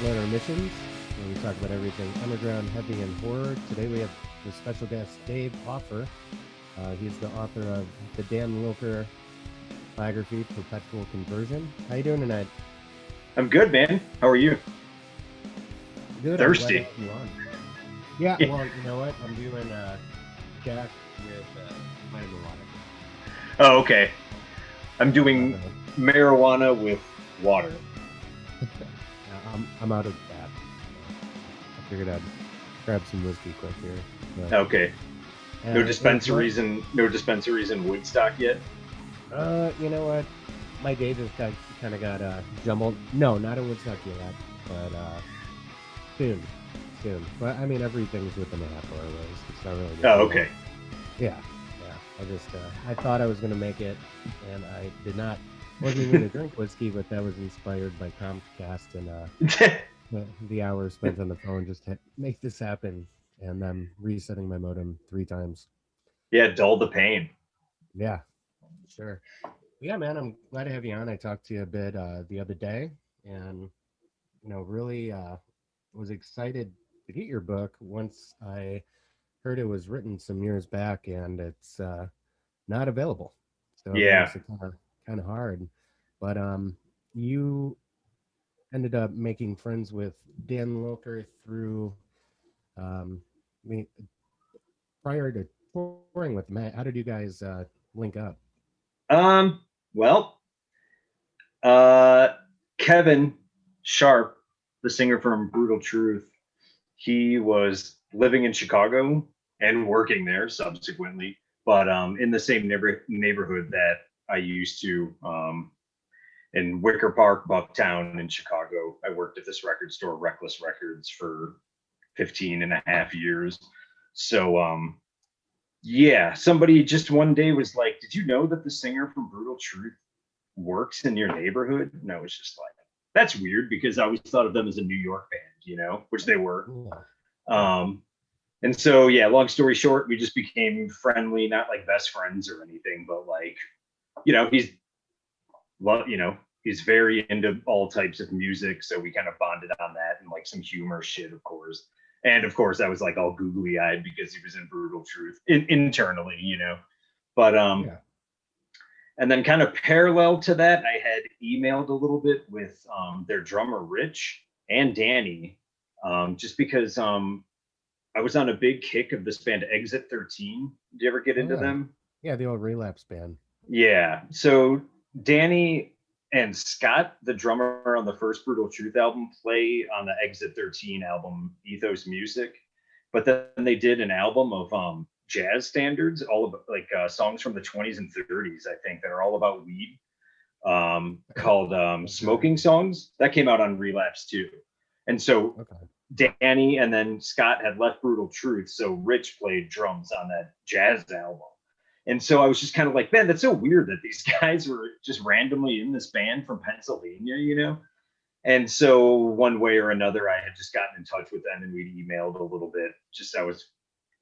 Red Letter Missions, where we talk about everything underground, heavy, and horror. Today we have the special guest Dave Hofer. He's the author of the Dan Wilker biography, Perpetual Conversion. How you doing tonight? I'm good, man. How are you? Good. Thirsty. I'm glad to have you on. Yeah, well, you know what? I'm doing Jack with vitamin water. Oh, okay. I'm doing marijuana with water. I'm out of that. I figured I'd grab some whiskey quick here. But, Okay. No dispensaries in Woodstock yet? You know what? My day just kind of got jumbled. No, not in Woodstock yet, but soon. But I mean, everything's within a half hour away. So it's not really good. Oh, okay. Yeah. I just I thought I was gonna make it, and I did not. Wasn't even gonna drink whiskey, but that was inspired by Comcast and the hours spent on the phone just to make this happen, and I'm resetting my modem 3 times. Yeah, dull the pain. Yeah, sure. Yeah, man, I'm glad to have you on. I talked to you a bit the other day, and really was excited to get your book once I heard it was written some years back, and it's not available. So that Yeah. makes it kind of hard. But you ended up making friends with Dan Wilker through me prior to touring with Matt. How did you guys link up? Well, uh, Kevin Sharp, the singer from Brutal Truth, he was living in Chicago and working there subsequently, but in the same neighborhood that I used to, in Wicker Park, Bucktown in Chicago. I worked at this record store, Reckless Records, for 15 and a half years. So, yeah, somebody just one day was like, "Did you know that the singer from Brutal Truth works in your neighborhood?" And I was just like, "That's weird," because I always thought of them as a New York band, which they were. Um, and so, yeah, long story short, we just became friendly, not like best friends or anything, but like, he's, he's very into all types of music. So we kind of bonded on that and like some humor shit, of course. And of course, I was like all googly eyed because he was in Brutal Truth internally. But Yeah. and then kind of parallel to that, I had emailed a little bit with their drummer Rich and Danny, just because I was on a big kick of this band Exit 13. Did you ever get into them? Yeah, the old Relapse band. Yeah. So Danny and Scott, the drummer on the first Brutal Truth album, play on the Exit 13 album, Ethos Music. But then they did an album of jazz standards, all of like songs from the 20s and 30s, I think, that are all about weed, called Smoking Songs. That came out on Relapse too. And so Danny and then Scott had left Brutal Truth, so Rich played drums on that jazz album. And so I was just kind of like, man, that's so weird that these guys were just randomly in this band from Pennsylvania. And so one way or another, I had just gotten in touch with them and we'd emailed a little bit. Just I was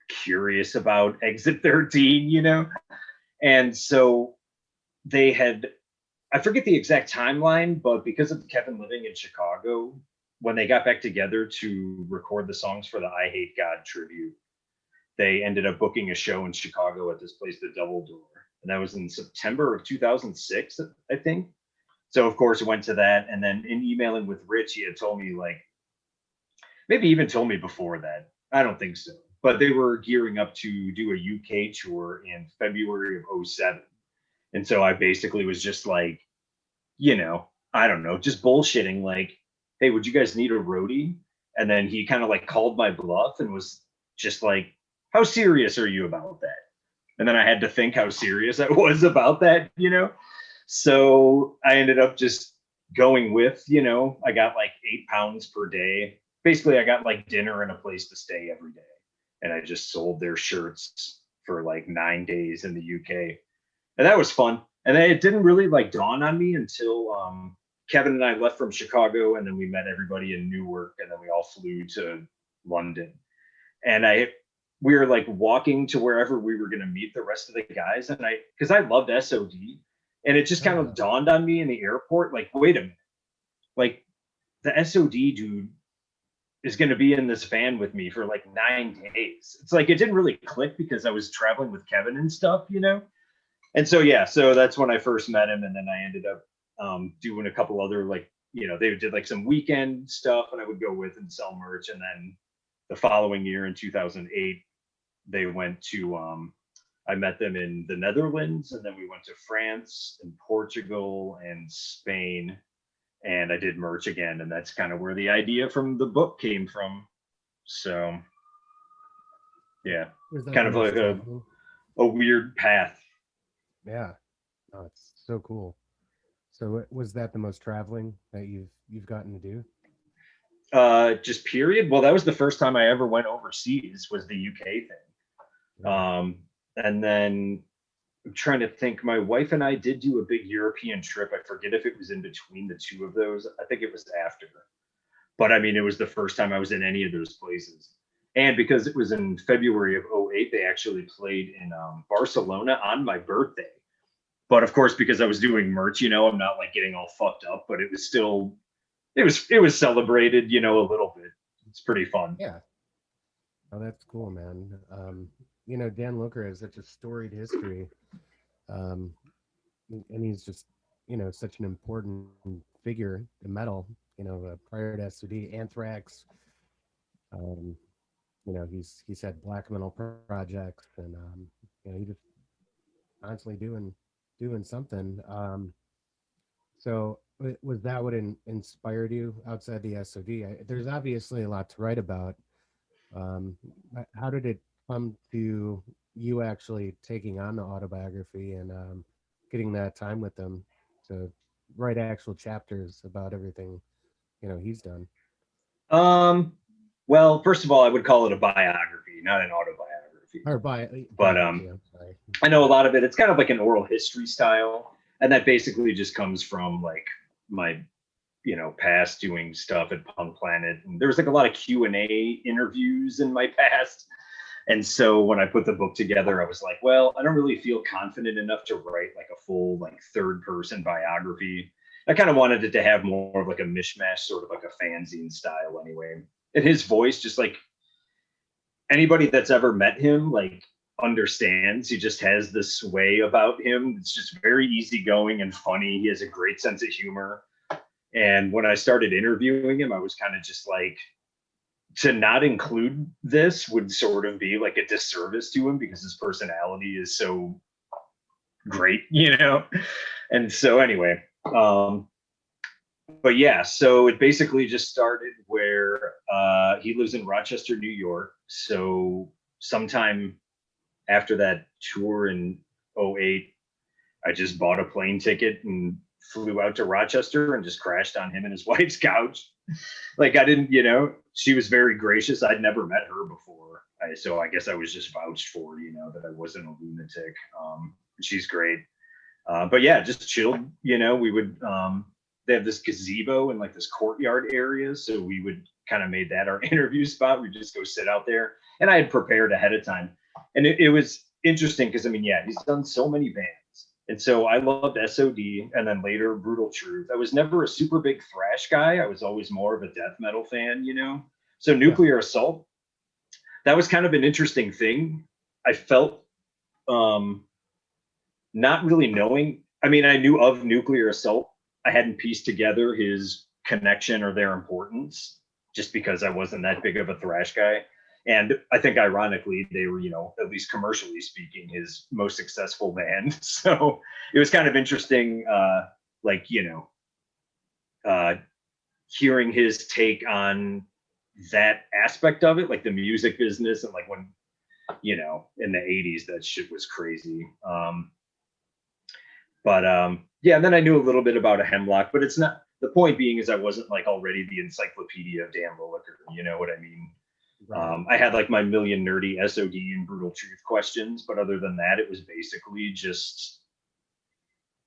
curious about Exit 13. And so they had, I forget the exact timeline, but because of Kevin living in Chicago, when they got back together to record the songs for the I Hate God tribute, they ended up booking a show in Chicago at this place, the Double Door. And that was in September of 2006, I think. So, of course, I went to that. And then in emailing with Rich, he had told me, like, maybe even told me before that. I don't think so. But they were gearing up to do a UK tour in February of 07. And so I basically was just like, I don't know, just bullshitting, like, hey, would you guys need a roadie? And then he kind of like called my bluff and was just like, how serious are you about that? And then I had to think how serious I was about that. So I ended up just going with, I got like 8 pounds per day. Basically, I got like dinner and a place to stay every day. And I just sold their shirts for like 9 days in the UK. And that was fun. And it didn't really like dawn on me until Kevin and I left from Chicago, and then we met everybody in Newark, and then we all flew to London. And we were like walking to wherever we were going to meet the rest of the guys. And because I loved SOD, and it just kind of dawned on me in the airport, like, wait a minute, like the SOD dude is going to be in this van with me for like 9 days. It's like it didn't really click because I was traveling with Kevin and stuff, you know? And so, yeah, so that's when I first met him. And then I ended up doing a couple other, like, you know, they did like some weekend stuff and I would go with and sell merch. And then the following year in 2008, they went to, I met them in the Netherlands, and then we went to France and Portugal and Spain, and I did merch again, and that's kind of where the idea from the book came from. So yeah, Was that kind the of most like traveling? a weird path. Yeah. Oh, it's so cool. So was that the most traveling that you've gotten to do? Just period. Well, that was the first time I ever went overseas, was the UK thing. Yeah. And then I'm trying to think. My wife and I did do a big European trip. I forget if it was in between the two of those. I think it was after. But I mean, it was the first time I was in any of those places. And because it was in February of '08, they actually played in Barcelona on my birthday. But of course, because I was doing merch, you know, I'm not like getting all fucked up, but it was still, it was celebrated, you know, a little bit. It's pretty fun. Yeah. Oh, that's cool, man. Dan Looker has such a storied history, um, and he's just, such an important figure in metal. Prior to SOD, Anthrax. Um, he's had black metal projects, and he just constantly doing something. So was that what inspired you outside the SOD? There's obviously a lot to write about. Um, how did it come to you actually taking on the autobiography and getting that time with them to write actual chapters about everything he's done? Um, well, first of all, I would call it a biography, not an autobiography. Or But biography, I'm sorry. I know a lot of it. It's kind of like an oral history style, and that basically just comes from like my past doing stuff at Punk Planet. And there was like a lot of Q&A interviews in my past. And so when I put the book together, I was like, well, I don't really feel confident enough to write like a full like third person biography. I kind of wanted it to have more of like a mishmash, sort of like a fanzine style anyway. And his voice, just like anybody that's ever met him, like understands. He just has this way about him. It's just very easygoing and funny. He has a great sense of humor. And when I started interviewing him, I was kind of just like, to not include this would sort of be like a disservice to him because his personality is so great, you know? And so, anyway, but yeah, so it basically just started where he lives in Rochester, New York. So, sometime after that tour in '08, I just bought a plane ticket and flew out to Rochester and just crashed on him and his wife's couch. Like I didn't, she was very gracious. I'd never met her before. So I guess I was just vouched for, that I wasn't a lunatic. She's great. But yeah, just chilled, we would, they have this gazebo in like this courtyard area. So we would kind of made that our interview spot. We'd just go sit out there, and I had prepared ahead of time. And it was interesting because I mean, yeah, he's done so many bands. And so I loved SOD and then later Brutal Truth. I was never a super big thrash guy. I was always more of a death metal fan, So Yeah. Nuclear Assault, that was kind of an interesting thing. I felt not really knowing. I mean, I knew of Nuclear Assault. I hadn't pieced together his connection or their importance just because I wasn't that big of a thrash guy. And I think ironically, they were, at least commercially speaking, his most successful band. So it was kind of interesting, like, uh, hearing his take on that aspect of it, like the music business and like when, in the 80s, that shit was crazy. But yeah, and then I knew a little bit about a Hemlock, but it's not, the point being is I wasn't like already the encyclopedia of Dan Lilliker, you know what I mean? Right. I had like my million nerdy SOD and Brutal Truth questions, but other than that, it was basically just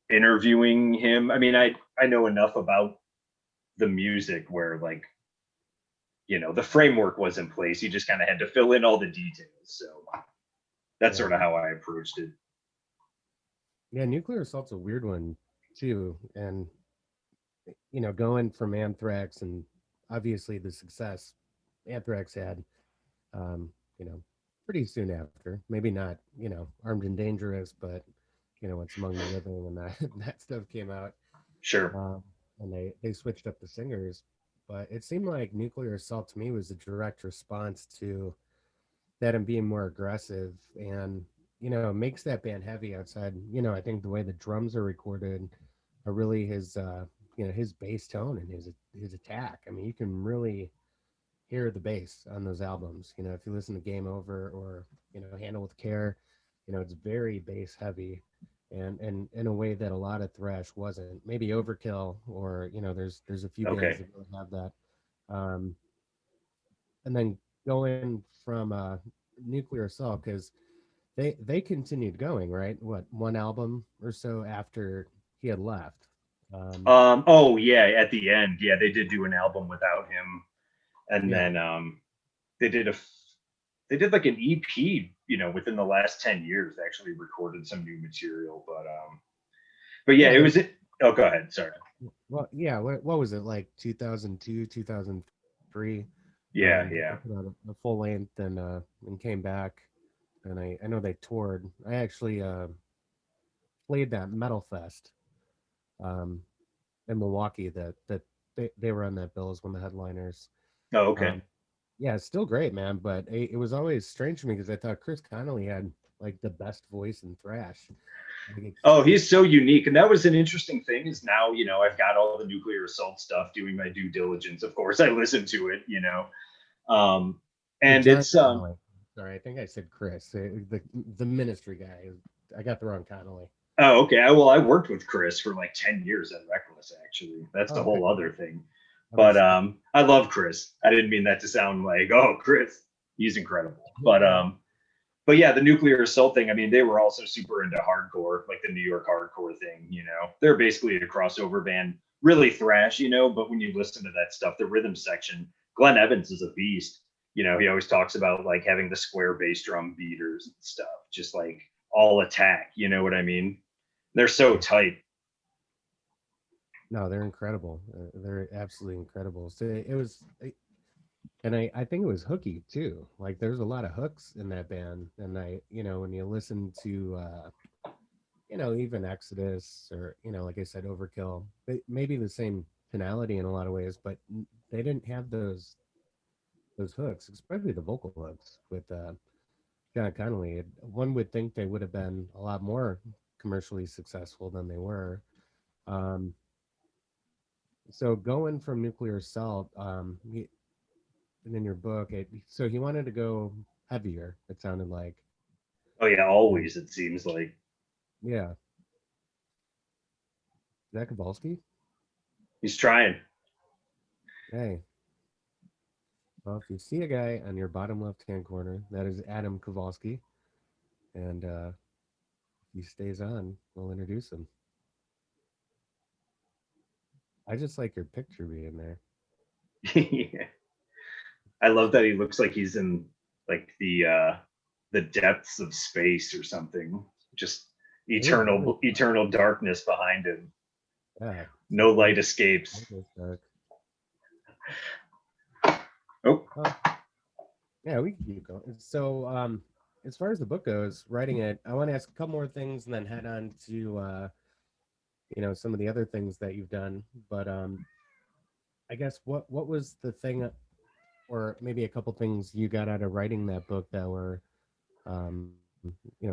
interviewing him. I mean, I know enough about the music where like, the framework was in place. You just kind of had to fill in all the details. So that's Yeah. sort of how I approached it. Yeah. Nuclear Assault's a weird one too, and going from Anthrax and obviously the success Anthrax had, um, you know, pretty soon after. Maybe not, Armed and Dangerous, but It's Among the Living and that that stuff came out, Sure. um, and they switched up the singers. But it seemed like Nuclear Assault to me was a direct response to that and being more aggressive and makes that band heavy outside. I think the way the drums are recorded are really his bass tone and his attack. I mean, you can really hear the bass on those albums. If you listen to Game Over or Handle with Care, it's very bass heavy, and in a way that a lot of thrash wasn't. Maybe Overkill, or there's a few bands Okay. that really have that. Um, and then going from Nuclear Assault, because they continued going, right? What, one album or so after he had left? Oh yeah, at the end, yeah, they did do an album without him, and Yeah, then they did a they did like an EP, within the last 10 years. They actually recorded some new material, but yeah, yeah. it They was it. Oh, go ahead. Sorry. Well, yeah. What was it, like 2002, 2003? Yeah, They yeah. put out a full length and came back, and I know they toured. I actually played that Metal Fest um, in Milwaukee that they were on that bill as one of the headliners. Oh, okay. Um, yeah, it's still great, man. But it was always strange for me because I thought Chris Connolly had like the best voice in thrash. Like Oh, he's so unique, and that was an interesting thing. Is now, I've got all the Nuclear Assault stuff, doing my due diligence. Of course, I listen to it. Um, and John it's Connolly. Sorry, I think I said Chris. The ministry guy. I got the wrong Connolly. Oh, okay. Well, I worked with Chris for like 10 years at Reckless. Actually, that's Oh, a okay. whole other thing. But Respect. I love Chris. I didn't mean that to sound like, oh, Chris, he's incredible. But yeah, the Nuclear Assault thing. I mean, they were also super into hardcore, like the New York hardcore thing. They're basically a crossover band, really thrash. But when you listen to that stuff, the rhythm section, Glenn Evans is a beast. He always talks about like having the square bass drum beaters and stuff, just like all attack. You know what I mean? They're so tight. No, they're incredible. They're absolutely incredible. So it was, and I think it was hooky too. Like there's a lot of hooks in that band, and when you listen to even Exodus, or like I said, Overkill, maybe the same tonality in a lot of ways, but they didn't have those hooks, especially the vocal hooks with John Connolly. One would think they would have been a lot more commercially successful than they were. Um, so going from Nuclear Assault, and in your book, so he wanted to go heavier. It sounded like, Oh yeah, and always it seems like yeah, Zach Kowalski. he's trying. Hey, well, if you see a guy on your bottom left-hand corner, that is Adam Kowalski, and if he stays on, we'll introduce him. I just like your picture being there. Yeah. I love that he looks like he's in like the depths of space or something. Just Yeah, eternal darkness behind him. yeah. No It light escapes. is dark. Oh, Oh, yeah, we can keep going. So, as far as the book goes, writing it, I want to ask a couple more things and then head on to some of the other things that you've done. But I guess what was the thing, or maybe a couple things you got out of writing that book that were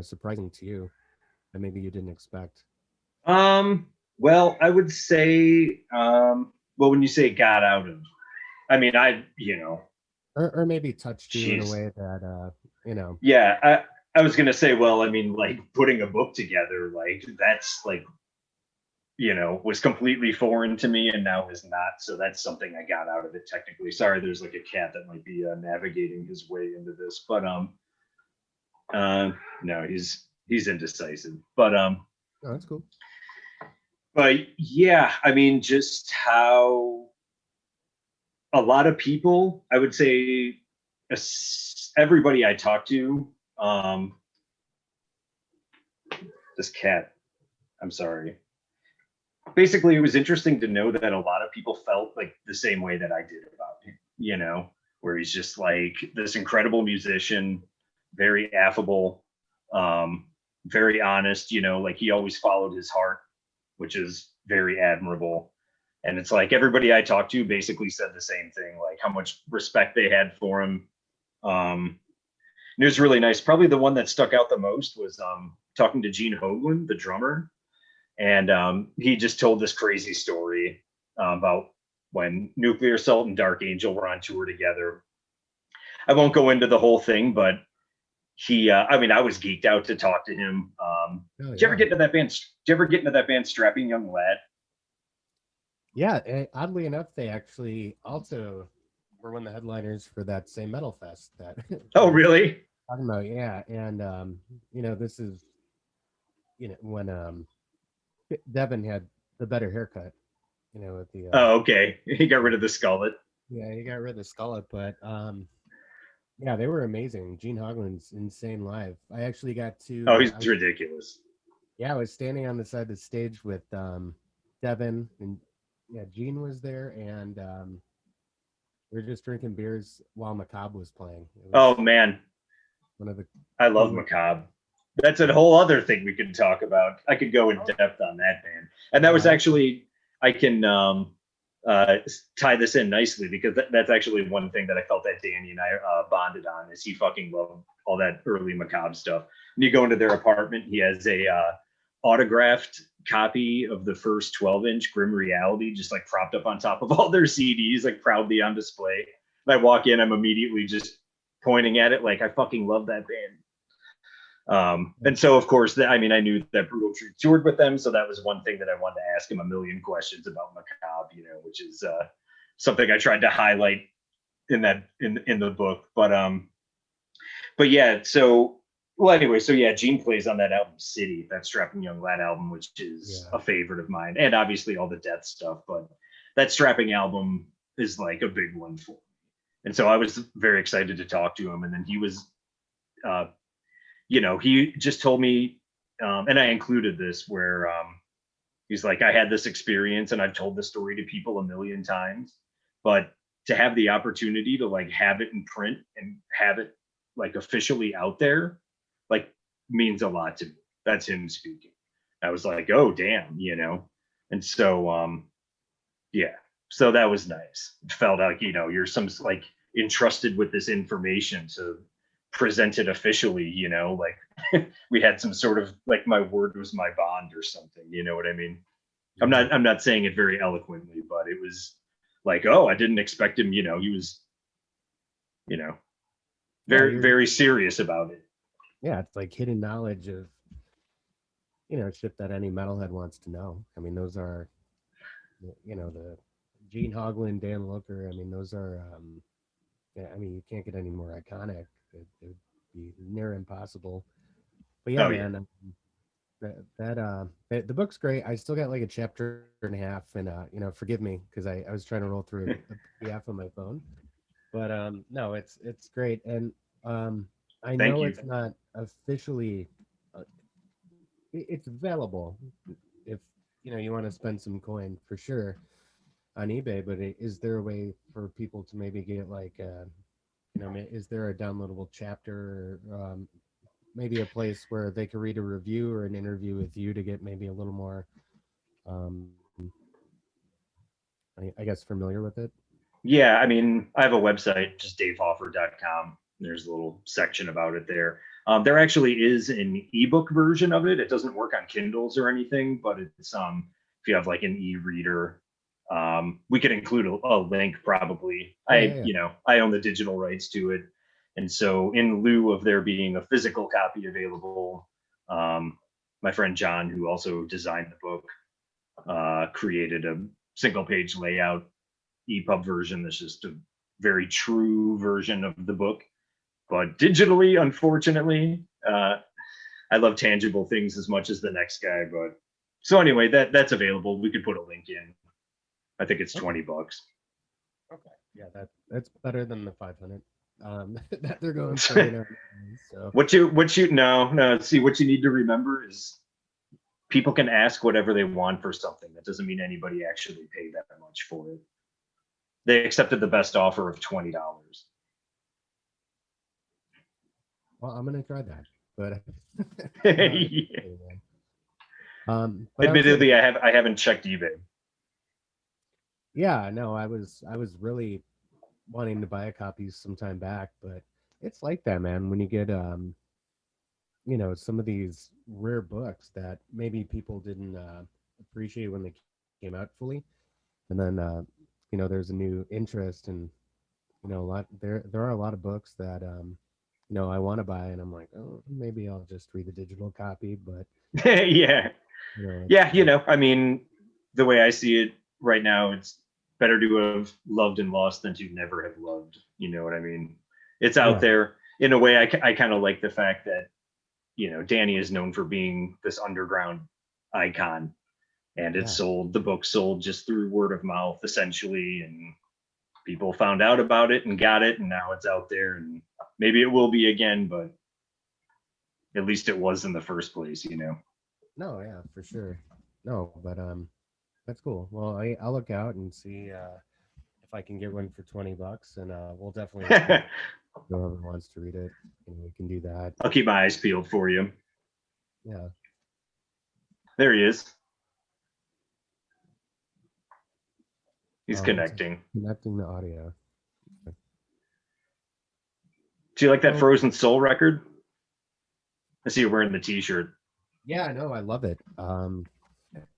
surprising to you that maybe you didn't expect, well, I would say, well, when you say got out of, I mean, or maybe touched you in a jeez, way that yeah, I was gonna say, well, I mean, like putting a book together, like that's like, was completely foreign to me and now is not. So that's something I got out of it technically. Sorry, there's like a cat that might be navigating his way into this, but uh, no, he's indecisive. oh, that's cool. But yeah, I mean, just how a lot of people, I would say, everybody I talk to, um, this cat, I'm sorry. basically, it was interesting to know that a lot of people felt like the same way that I did about him, where he's just like this incredible musician, very affable, um, very honest, like he always followed his heart, which is very admirable. And it's like everybody I talked to basically said the same thing, like how much respect they had for him. Um, and it was really nice. Probably the one that stuck out the most was talking to Gene Hoglan, the drummer, and he just told this crazy story about when Nuclear Assault and Dark Angel were on tour together. I won't go into the whole thing, but I mean, I was geeked out to talk to him. Oh Did you ever yeah. get into that band? Did you ever get into that band, Strapping Young Lad? Yeah, oddly enough, they actually also were one of the headliners for that same metal fest that Oh, that you're really? talking about. Yeah, and this is when Devin had the better haircut. With the Oh, okay. He got yeah, rid of the skullet. yeah, he got rid of the skullet, but yeah, they were amazing. Gene Hoglan's insane live. I actually got Oh, to he's ridiculous. yeah, I was standing on the side of the stage with Devin, and yeah, Gene was there, and we were just drinking beers while Macabre was playing. It Oh was man, one of the I love coolest. Macabre. That's a whole other thing we could talk about. I could go in Oh, depth on that band, and that oh, was actually I can uh, tie this in nicely because that's actually one thing that I felt that Danny and I bonded on is he fucking loved all that early Macabre stuff. When you go into their apartment, he has a autographed copy of the first 12-inch Grim Reality just like propped up on top of all their CDs, like proudly on display. And I walk in, I'm immediately just pointing at it like I fucking love that band. And so, of course, I mean, I knew that Brutal Truth toured with them, so that was one thing that I wanted to ask him a million questions about Macabre, which is something I tried to highlight in the book. But yeah, so well, anyway, so yeah, Gene plays on that album City, that Strapping Young Lad album, which is yeah, a favorite of mine, and obviously all the Death stuff. But that Strapping album is like a big one for me, and so I was very excited to talk to him, and then he was uh, he just told me, and I included this where he's like, I had this experience and I've told this story to people a million times, but to have the opportunity to like have it in print and have it like officially out there, like means a lot to me. That's him speaking. I was like, oh damn. And so yeah, so that was nice. It felt like you're some like entrusted with this information to present it officially. Like we had some sort of like my word was my bond or something. You know what I mean? I'm yeah, not I'm not saying it very eloquently, but it was like, oh, I didn't expect him. He was you know yeah. very You're very serious about it. yeah. It's like hidden knowledge of shit that any metalhead wants to know. I mean, those are the Gene Hoglan, Dan Looker. I mean, those are yeah. I mean, you can't get any more iconic. It would be near impossible. But yeah, Oh yeah. man, the book's great. I still got like a chapter and a half, and forgive me because I was trying to roll through a PDF on my phone. But no, it's great, and I Thank know you. it's not officially uh, it's available if you want to spend some coin for sure on eBay. But is there a way for people to maybe get like is there a downloadable chapter or maybe a place where they could read a review or an interview with you to get maybe a little more um, I guess familiar with it? Yeah, I mean, I have a website, just davehofer.com. There's a little section about it there. There actually is an ebook version of it. It doesn't work on Kindles or anything, but it's if you have like an e-reader, we could include a link probably. Yeah, yeah, yeah. I own the digital rights to it, and so in lieu of there being a physical copy available, my friend John, who also designed the book, created a single page layout EPUB version that's just a very true version of the book, but digitally, unfortunately. I love tangible things as much as the next guy, but so anyway, that's available. We could put a link in. I think it's Okay, $20. okay, yeah, that's better than the 500 that they're going for. So what you no, see what you need to remember is people can ask whatever they want for something. That doesn't mean anybody actually paid that much for it. They accepted the best offer of $20. Well, I'm gonna try that, but Yeah. but I was Admittedly, saying, I haven't checked eBay. yeah, no, I was really wanting to buy a copy some time back, but it's like that, man. When you get some of these rare books that maybe people didn't appreciate when they came out fully, and then there's a new interest, and a lot there are a lot of books that I want to buy, and I'm like, oh, maybe I'll just read the digital copy, but Yeah. it's Yeah, I mean, the way I see it right now, it's better to have loved and lost than to never have loved. You know what I mean? It's out yeah, there. In a way, I kind of like the fact that, Danny is known for being this underground icon, and yeah. the book sold just through word of mouth, essentially. And people found out about it and got it, and now it's out there. And maybe it will be again, but at least it was in the first place. No, yeah, for sure. No, but that's cool. Well, I'll look out and see if I can get one for $20, and we'll definitely whoever wants to read it, we can do that. I'll keep my eyes peeled for you. Yeah. There he is. He's Oh, it's connecting. connecting the audio. Do you like that Oh, Frozen Soul record? I see you're wearing the T-shirt. yeah, no, I love it.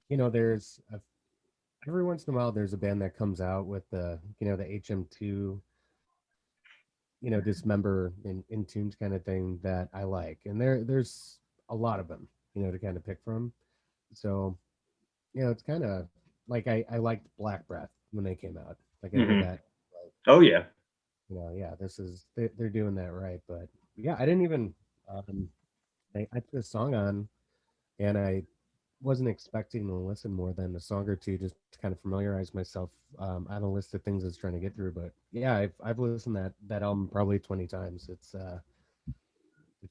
There's every once in a while there's a band that comes out with the HM2, dismember in tunes kind of thing that I like, and there's a lot of them, to kind of pick from. So it's kind of like I liked Black Breath when they came out. Like I heard Mm-hmm. that, like, Oh yeah. yeah, they're doing that right. But yeah, I didn't even I put a song on, and I wasn't expecting to listen more than a song or two, just to kind of familiarize myself on a list of things I was trying to get through. But yeah, I've listened that album probably 20 times. It's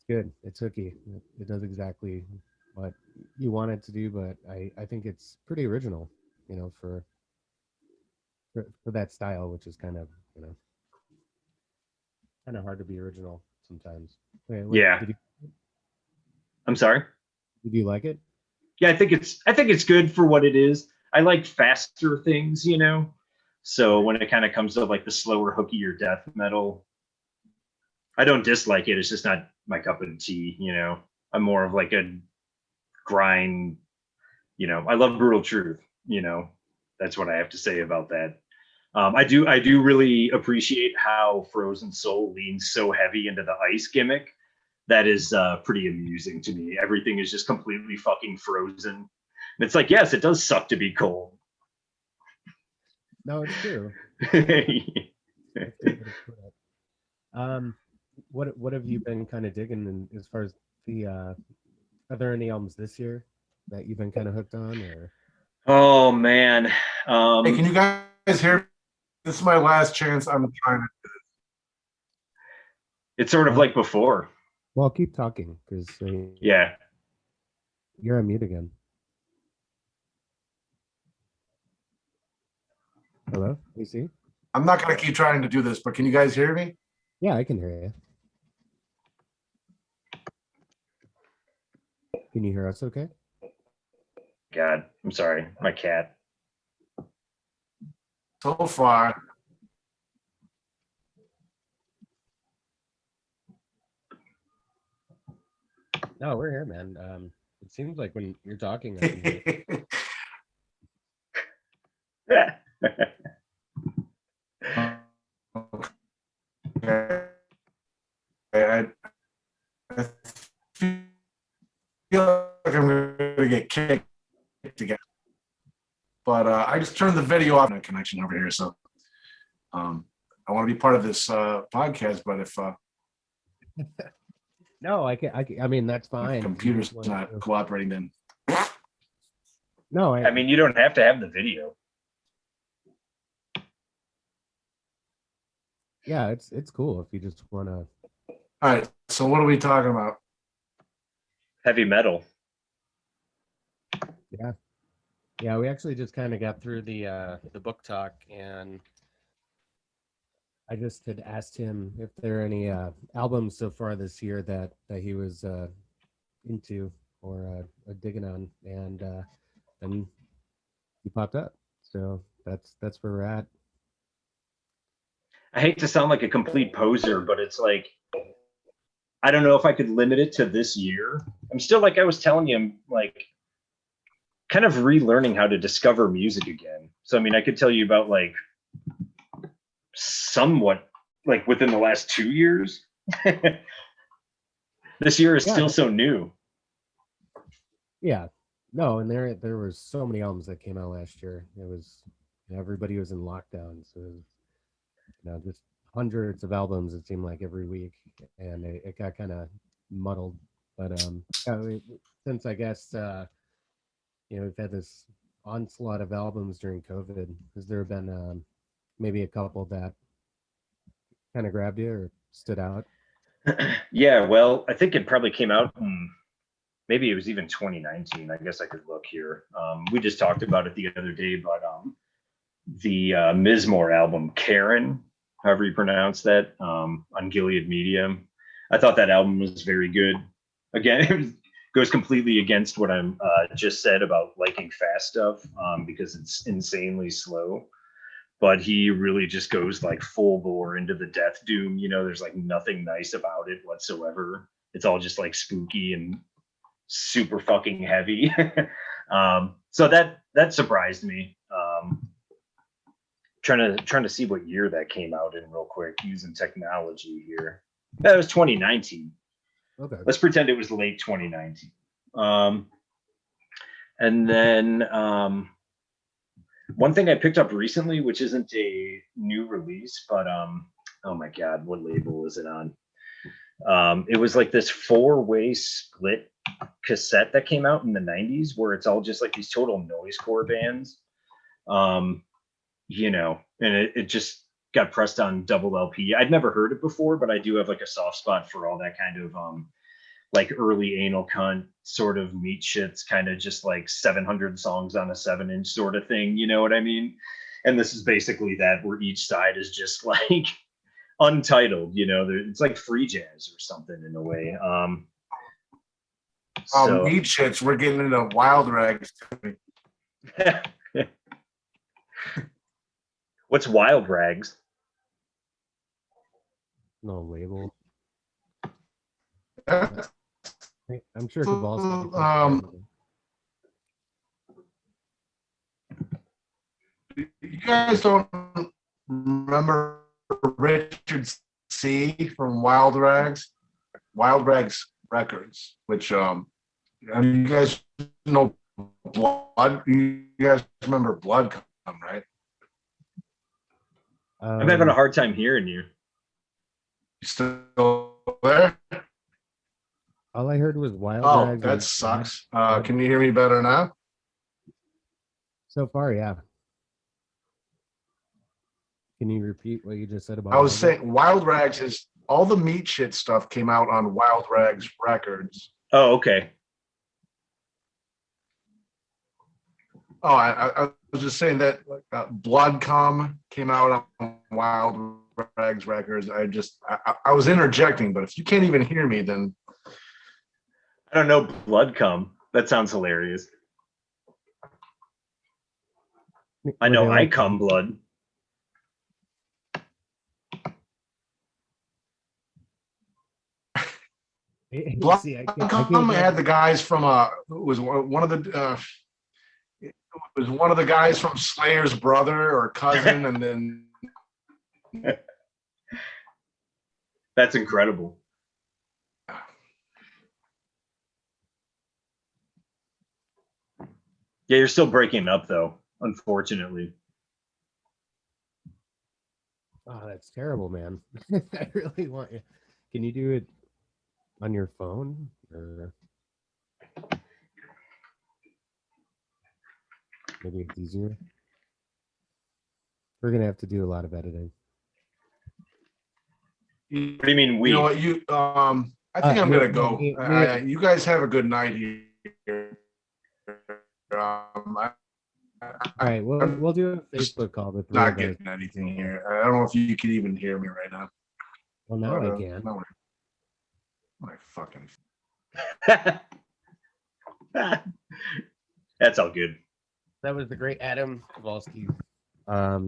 good. It's hooky. It does exactly what you want it to do, but I think it's pretty original, for that style, which is kind of hard to be original sometimes. Wait, Yeah. I'm sorry. did you like it? Yeah, I think it's good for what it is. I like faster things. So Right. when it kind of comes to like the slower, hookier death metal, I don't dislike it. It's just not my cup of tea. I'm more of like a grind. I love brutal truth. That's what I have to say about that. I do really appreciate how Frozen Soul leans so heavy into the ice gimmick. That is pretty amusing to me. Everything is just completely fucking frozen. And it's like, yes, it does suck to be cold. No, it's true. That's a good way to put it. Um, what have you been kind of digging as far as the are there any albums this year that you've been kind of hooked on, or Oh man. Hey, can Um, you guys hear me? This is my last chance. I'm trying to. it's sort of well, like before. well, keep talking because Yeah. you're on mute again. Hello, you see? I'm not going to keep trying to do this, but can you guys hear me? Yeah, I can hear you. Can you hear us? Okay. God, I'm sorry. My cat. So far, No, we're here, man. It seems like when you're talking, I can hear you. I feel like I'm going to get kicked again. But I just turned the video off. Connection over here, so I want to be part of this podcast. But if No, I mean, that's my fine. computer's not cooperating, then No, I mean, you don't have to have the video. yeah, it's cool if you just want to. all right. So what are we talking about? Heavy metal. Yeah. Yeah, we actually just kind of got through the book talk, and I just had asked him if there are any albums so far this year that he was into or digging on, and then he popped up. So that's where we're at. I hate to sound like a complete poser, but it's like I don't know if I could limit it to this year. I'm still like I was telling you, I'm like kind of relearning how to discover music again. So I mean, I could tell you about like somewhat like within the last 2 years. This year is Yeah, still so new. yeah. No, and there were so many albums that came out last year. It was everybody was in lockdown, so it was, just hundreds of albums. It seemed like every week, and it got kind of muddled. But yeah, since I guess we've had this onslaught of albums during COVID, has there been maybe a couple that kind of grabbed you or stood out? Yeah, well, I think it probably came out in, maybe it was even 2019. I guess I could look here. We just talked about it the other day, but the Mizmor album, Karen, however you pronounce that, on Gilead Medium. I thought that album was very good. Again, it goes completely against what I'm just said about liking fast stuff because it's insanely slow. But he really just goes like full bore into the death doom. There's like nothing nice about it whatsoever. It's all just like spooky and super fucking heavy. So that surprised me. Trying to see what year that came out in real quick using technology here. That was 2019. Okay. Let's pretend it was late 2019. And then one thing I picked up recently, which isn't a new release, but oh my god, what label is it on? It was like this 4-way split cassette that came out in the 90s where it's all just like these total noisecore bands. And it just got pressed on double LP. I'd never heard it before, but I do have like a soft spot for all that kind of like early anal cunt sort of meat shits, kind of just like 700 songs on a 7-inch sort of thing. You know what I mean? And this is basically that, where each side is just like untitled. It's like free jazz or something in a way. Meat shits. We're getting into wild rags. What's wild rags? No label. That's, I'm sure Cabal's you guys don't remember Richard C. from Wild Rags Records, which you guys know Blood. You guys remember Blood Come, right? I'm having a hard time hearing you. You still there? All I heard was Wild Rags. That sucks. Can you hear me better now? So far, yeah. Can you repeat what you just said about? I was saying Wild Rags is all the meat shit stuff came out on Wild Rags Records. Oh, okay. Oh, I was just saying that Bloodcom came out on Wild Rags Records. I was interjecting, but if you can't even hear me, then I don't know. Blood Come. That sounds hilarious. I know I come blood. Bloodcom had the guys from was one of the it was one of the guys from Slayer's brother or cousin, and then that's incredible. Yeah, you're still breaking up though, unfortunately. Oh, that's terrible, man. I really want you. Can you do it on your phone or maybe it's easier? We're gonna have to do a lot of editing. What do you mean we? You know what, I think I'm gonna go. You guys have a good night here. All right, we'll do a Facebook call with three Not of us. getting anything here. I don't know if you can even hear me right now. Well, now But, I can. no, my fucking. That's all good. That was the great Adam Kowalski. I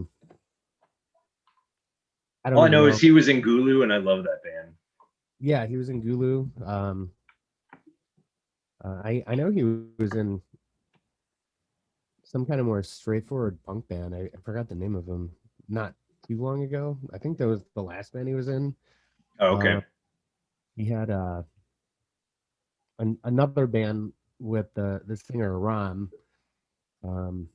don't All I even know is he was in Gulu, and I love that band. Yeah, he was in Gulu. I know he was in some kind of more straightforward punk band. I forgot the name of him. Not too long ago. I think that was the last band he was in. Oh, okay. He had another band with the singer Ron. I'll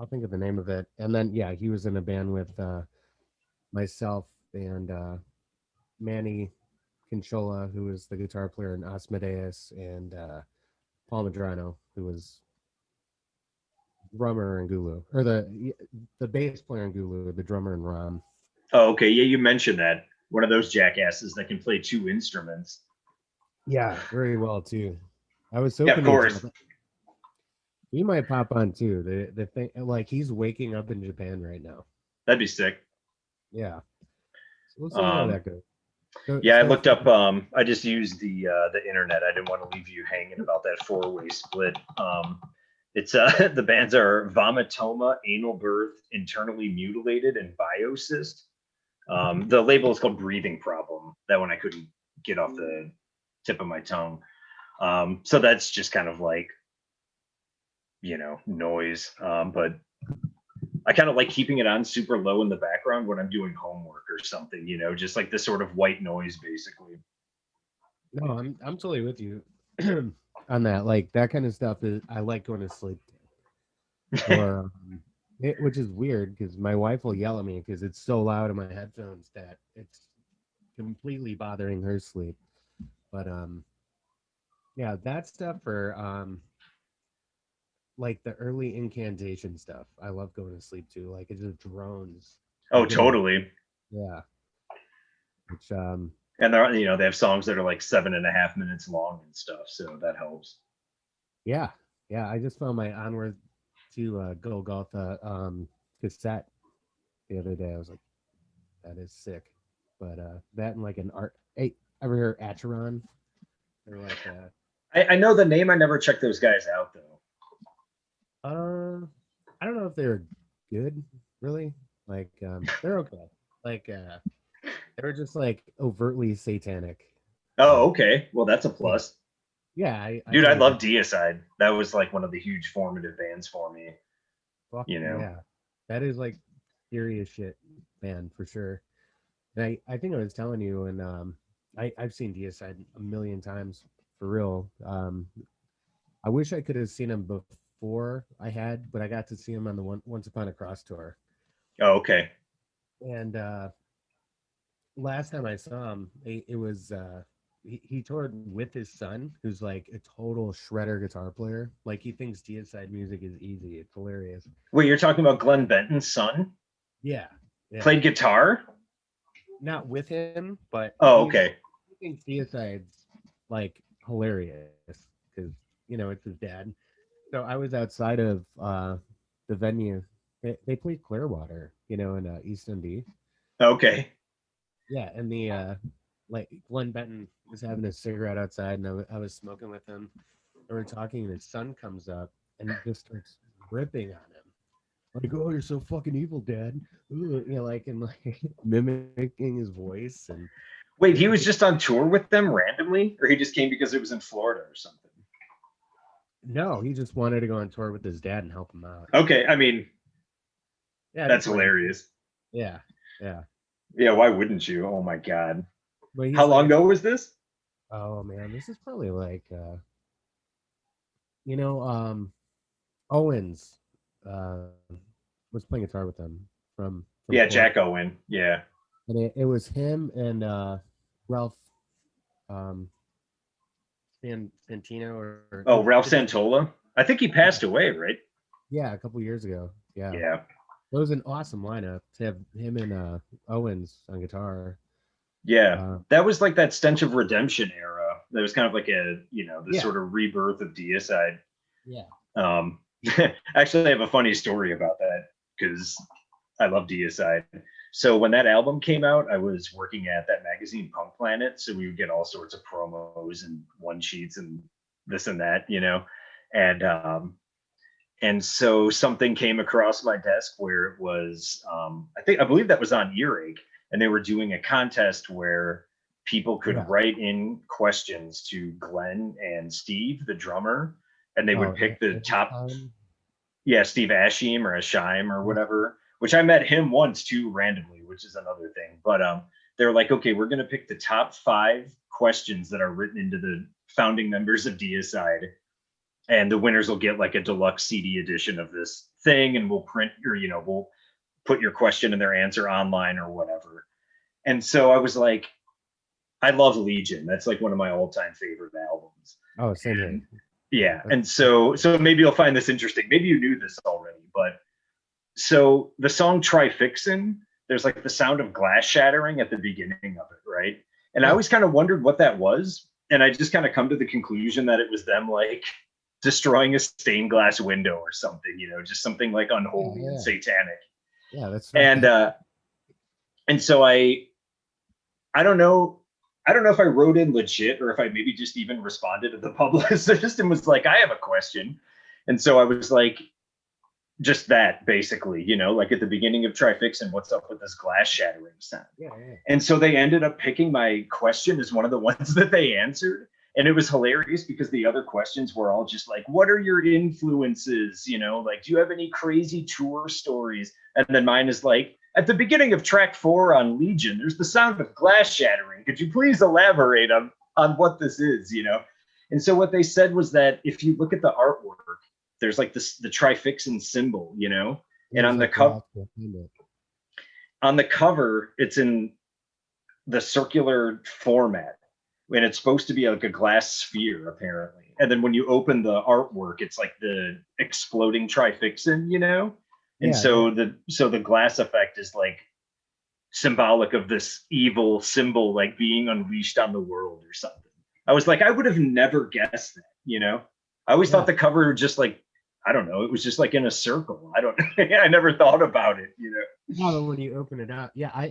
think of the name of it. And then yeah, he was in a band with myself and Manny Conchola, who was the guitar player in Asmodeus, and Paul Madrano, who was drummer in Gulu, or the bass player in Gulu, the drummer in Ram. Oh, okay. Yeah, you mentioned that. One of those jackasses that can play two instruments. Yeah, very well too. I was Yeah, hoping of course. he might pop on too. The thing, like, he's waking up in Japan right now. That'd be sick. Yeah, so we'll see how that goes. Yeah, I looked up. I just used the internet. I didn't want to leave you hanging about that 4-way split. It's the bands are Vomitoma, Anal Birth, Internally Mutilated, and Biocyst. The label is called Breathing Problem. That one I couldn't get off the tip of my tongue. So that's just kind of like, noise. But I kind of like keeping it on super low in the background when I'm doing homework or something, just like this sort of white noise, basically. No, I'm totally with you on that. Like, that kind of stuff is I like going to sleep to. Or which is weird because my wife will yell at me because it's so loud in my headphones that it's completely bothering her sleep. But yeah, that stuff for like the early incantation stuff. I love going to sleep to. Like, it just drones. Oh, totally. Yeah. Which and they're they have songs that are like 7.5 minutes long and stuff, so that helps. Yeah. I just found my Onward to Golgotha cassette the other day. I was like, that is sick. But that and like an art. Hey, ever hear Acheron? They're like I know the name. I never checked those guys out though. I don't know if they're good, really. Like they're okay. Like they were just like overtly satanic. Oh, okay. Well, that's a plus. Yeah, dude, I love Deicide. That was like one of the huge formative bands for me. Yeah, that is like serious shit, man, for sure. And I think I was telling you, and I've seen Deicide a million times for real. I wish I could have seen him before I had, but I got to see him on the Once Upon a Cross tour. Oh, okay. And last time I saw him, it was he toured with his son, who's like a total shredder guitar player. Like, he thinks Deicide music is easy. It's hilarious. Wait, you're talking about Glenn Benton's son? Yeah. Played guitar? Not with him, but okay. He thinks Deicide's like hilarious because it's his dad. So I was outside of the venue. They played Clearwater, in East ND. Okay. Yeah, and the like Glenn Benton was having a cigarette outside, and I was smoking with him. And we're talking, and his son comes up and just starts ripping on him. Like, oh, you're so fucking evil, Dad. Like, and like mimicking his voice. And wait, he was just on tour with them randomly, or he just came because it was in Florida or something? No, he just wanted to go on tour with his dad and help him out. Okay, I mean, yeah, that's hilarious. Yeah. Yeah, why wouldn't you? Oh my god. But how long ago was this? Oh man, this is probably like Owens was playing guitar with them from yeah, Jack Owen. Yeah. And it was him and Ralph Santino or Ralph Santola. I think he passed away, right? Yeah, a couple years ago. Yeah. It was an awesome lineup to have him and Owens on guitar. Yeah, that was like that Stench of Redemption era. That was kind of like a, the sort of rebirth of Deicide. Yeah. Actually, I have a funny story about that because I love Deicide. So when that album came out, I was working at that magazine Punk Planet, so we would get all sorts of promos and one sheets and this and that, you know, and so something came across my desk where it was, I believe that was on Earache, and they were doing a contest where people could Yeah. write in questions to Glenn and Steve, the drummer, and they would Oh, pick the at this top, time? yeah, Steve Ashim or Ashime or Yeah. whatever, which I met him once too randomly, which is another thing. But they're like, okay, we're gonna pick the top 5 questions that are written into the founding members of Deicide, and the winners will get like a deluxe CD edition of this thing, and we'll print your, you know, we'll put your question and their answer online or whatever. And so I was like, I love Legion. That's like one of my all-time favorite albums. Oh, same And here. yeah, That's, and so maybe you'll find this interesting. Maybe you knew this already, but so the song Trifixin, there's like the sound of glass shattering at the beginning of it, right? And I yeah. always kind of wondered what that was. And I just kind of come to the conclusion that it was them like destroying a stained glass window or something, you know, just something like unholy Yeah. and satanic. Yeah, that's right. And so I don't know. I don't know if I wrote in legit or if I maybe just even responded to the publicist and was like, I have a question. And so I was like, just that basically, you know, like at the beginning of Trifixin, what's up with this glass shattering sound? Yeah, yeah. And so they ended up picking my question as one of the ones that they answered. And it was hilarious because the other questions were all just like, what are your influences? You know, like, do you have any crazy tour stories? And then mine is like, at the beginning of track 4 on Legion, there's the sound of glass shattering. Could you please elaborate on what this is, you know? And so what they said was that if you look at the artwork, there's like this the Trifixin symbol, you know? And There's like glass behind it. on the cover, it's in the circular format, and it's supposed to be like a glass sphere apparently. And then when you open the artwork, it's like the exploding Trifixin, you know. And Yeah, yeah. so the glass effect is like symbolic of this evil symbol like being unleashed on the world or something. I was like, I would have never guessed that, you know. I always thought Yeah. the cover just like, I don't know, it was just like in a circle. I don't I never thought about it, you know. Yeah, but when you open it up, yeah,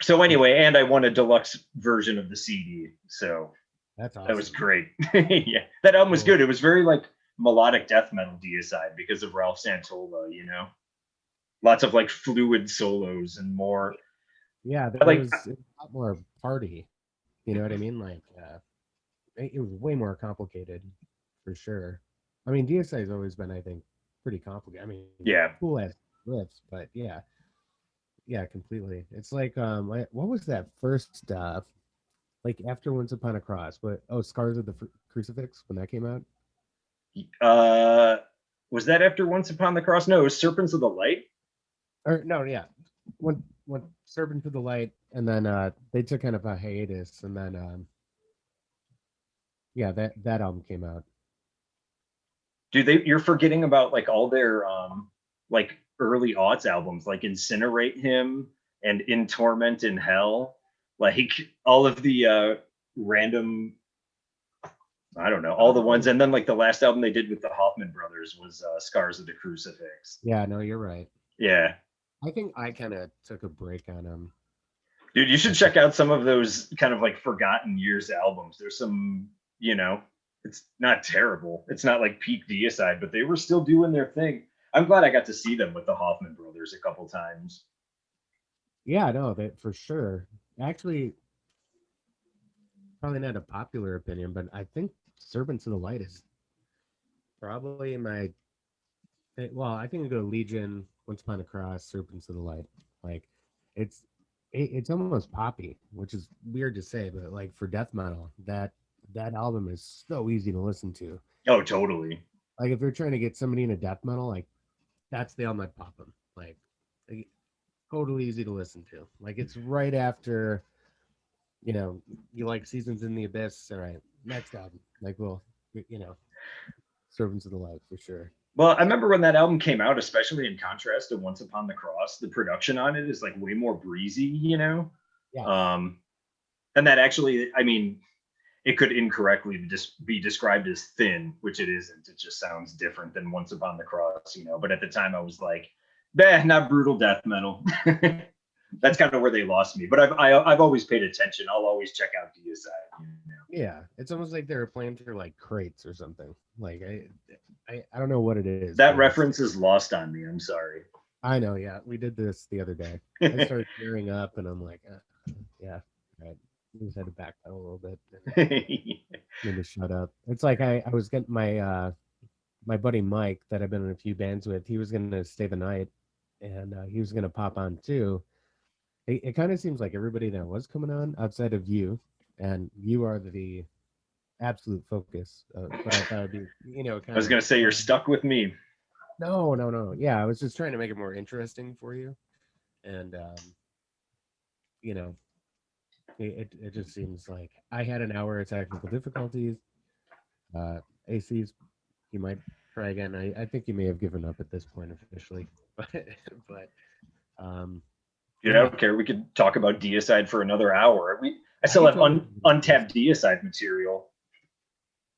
So anyway, and I won a deluxe version of the CD. So that's awesome. that was great. Yeah, that album was Cool. good. It was very like melodic death metal Deicide because of Ralph Santola, you know. Lots of like fluid solos and more. Yeah, there Like, was a lot more party. You know what I mean? Like, it was way more complicated, for sure. I mean, DSA has always been, I think, pretty complicated. I mean, yeah. cool as riffs, but yeah, yeah, completely. It's like, what was that first, like after Once Upon a Cross? But Scars of the Crucifix when that came out. Was that after Once Upon the Cross? No, it was Serpents of the Light. Or no, yeah, when Servant to the Light, and then they took kind of a hiatus, and then yeah, that album came out. Dude, you're forgetting about like all their like early aughts albums, like Incinerate Him and In Torment in Hell. Like all of the random, I don't know, all the ones. And then like the last album they did with the Hoffman brothers was Scars of the Crucifix. Yeah, no, you're right. Yeah. I think I kind of took a break on them. Dude, you should check out some of those kind of like forgotten years albums. There's some, you know, it's not terrible. It's not like peak Deicide, but they were still doing their thing. I'm glad I got to see them with the Hoffman brothers a couple times. Yeah, no, that for sure. Actually, probably not a popular opinion, but I think Servants of the Light is probably my. Well, I think I go Legion, Once Upon a Cross, Serpents of the Light. Like, it's it's almost poppy, which is weird to say, but like for death metal, that album is so easy to listen to. Oh, totally. Like if you're trying to get somebody into death metal, like that's the album I'd pop them. Like totally easy to listen to. Like it's right after, you like Seasons in the Abyss. All right, next album. Like, well, Servants of the Light for sure. Well, I remember when that album came out, especially in contrast to Once Upon the Cross, the production on it is like way more breezy, you know? Yeah. And that actually, I mean, it could incorrectly just be described as thin, which it isn't. It just sounds different than Once Upon the Cross, you know. But at the time, I was like, "Bah, not brutal death metal." That's kind of where they lost me. But I've always paid attention. I'll always check out Deicide. You know? Yeah, it's almost like they were playing through like crates or something. Like I don't know what it is, That but it's. reference is lost on me. I'm sorry. I know. Yeah, we did this the other day. I started tearing up, and I'm like, yeah, right. We just had to back out a little bit and to shut up. It's like I was getting my buddy Mike that I've been in a few bands with. He was gonna stay the night, and he was gonna pop on too. It kind of seems like everybody that was coming on outside of you, and you are the absolute focus. But I thought it'd be, I kind was of gonna say you're fun. stuck with me. No, no, no. Yeah, I was just trying to make it more interesting for you, and you know, it just seems like I had an hour of technical difficulties. AC's, you might try again. I think you may have given up at this point officially, but um, You know, I yeah, don't care. We could talk about Deicide for another hour. I I still could have totally. untapped Deicide material.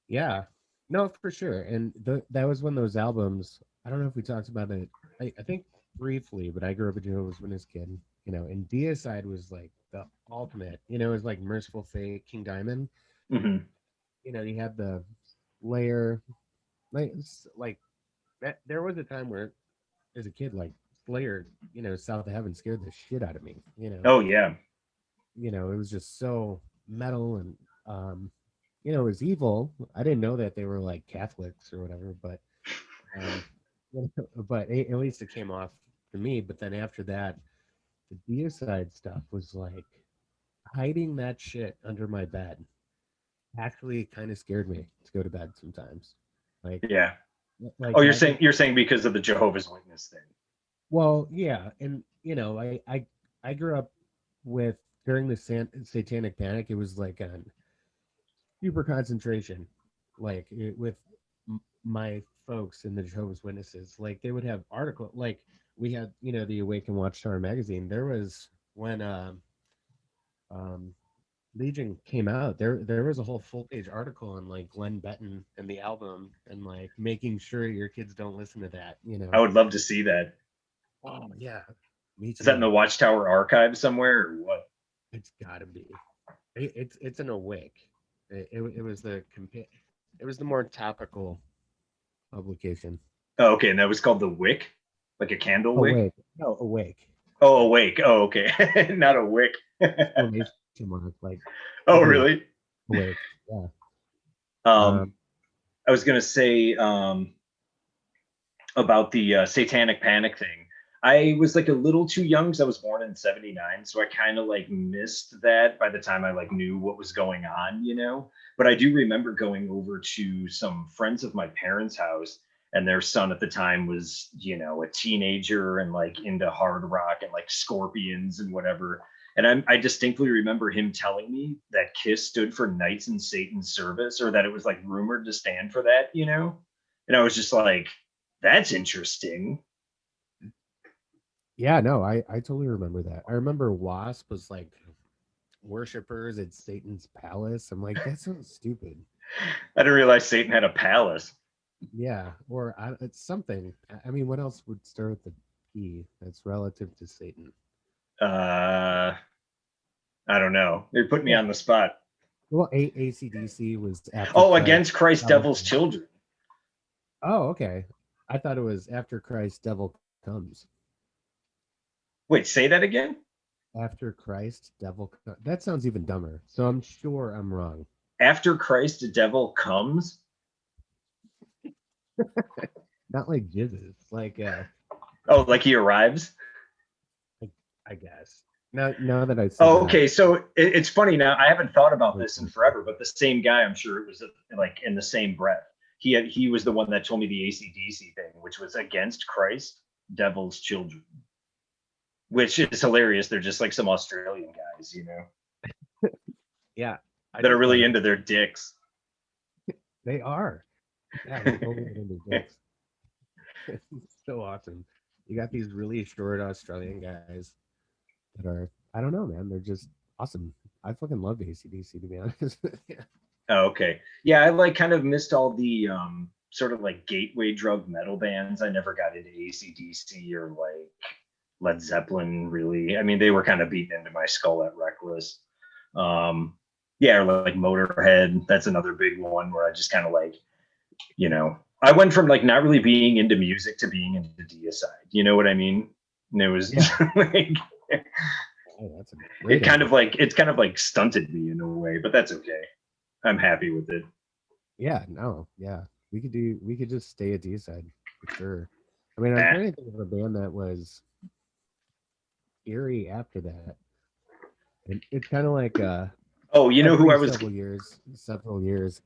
Yeah, no, for sure. And that was one of those albums. I don't know if we talked about it. I think briefly, but I grew up a Jehovah's Witness kid, and Deicide was like the ultimate. It was like Merciful Fate, King Diamond. Hmm. You had the Slayer, like that. There was a time where, as a kid, like Slayer, South of Heaven scared the shit out of me. Oh yeah, It was just so metal and um, it was evil. I didn't know that they were like Catholics or whatever, but um, but at least it came off to me. But then after that, the deicide stuff was like hiding that shit under my bed. Actually, kind of scared me to go to bed sometimes. Like, yeah. like Oh, having. you're saying because of the Jehovah's Witness thing. Well, yeah, and I grew up with during the Satanic Panic. It was like an super concentration, like with my folks in the Jehovah's Witnesses. Like they would have article, like we had, the Awaken Watchtower magazine. There was when um, Legion came out. There was a whole full page article on like Glenn Benton and the album, and like making sure your kids don't listen to that. I would love to see that. Oh yeah, me Is that in the too. Watchtower archive somewhere or what? It's got to be. It's an awake. It was it was the more topical publication. Oh, okay. And that was called the Wick, like a candle wick. Awake. No, awake. Oh, awake. Oh, okay. Not a wick. Exclamation mark. Like Oh, awake. really? Awake. Yeah. Um, Um. I was gonna say about the Satanic Panic thing. I was like a little too young because I was born in '79, so I kind of like missed that by the time I like knew what was going on, you know. But I do remember going over to some friends of my parents' house, and their son at the time was, you know, a teenager and like into hard rock and like Scorpions and whatever. And I distinctly remember him telling me that KISS stood for Knights in Satan's Service, or that it was like rumored to stand for that, you know. And I was just like, that's interesting. Yeah. No. I totally remember that. I remember Wasp was like worshippers at Satan's palace. I'm like, that sounds stupid. I didn't realize Satan had a palace. Yeah. Or it's something. I mean, what else would start with the P that's relative to Satan? Uh, I don't know. They put me Yeah. on the spot. Well, ACDC was after Oh, Christ. against Christ, Devil Devil's Comes. Children. Oh, okay. I thought it was after Christ, Devil Comes. Wait, say that again. After Christ, Devil. That sounds even dumber. So I'm sure I'm wrong. After Christ, the devil comes. Not like jizzes. Like Oh, like he arrives. I guess. Now that I say Oh, that, okay. So it's funny now. I haven't thought about this in forever, but the same guy, I'm sure it was like in the same breath. He was the one that told me the ACDC thing, which was against Christ, Devil's Children, which is hilarious. They're just like some Australian guys, you know, yeah, I that are just thought really into their dicks. they are. Yeah, they're totally into dicks. It's so awesome. You got these really short Australian guys that are, I don't know, man. They're just awesome. I fucking love ACDC, to be honest. Yeah. Oh, okay. Yeah, I like kind of missed all the sort of like gateway drug metal bands. I never got into AC/DC or like Led Zeppelin really. I mean, they were kind of beaten into my skull at Reckless. Um, yeah, or like Motorhead. That's another big one where I just kind of like, I went from like not really being into music to being into deicide. You know what I mean? And it was Yeah. like Oh, that's a great it's kind of like stunted me in a way, but that's okay. I'm happy with it. Yeah, no, yeah. We could just stay at D side for sure. I mean, I'm Eh. trying to think of a band that was eerie after that. And it's kind of like Oh, you know who every I was several years.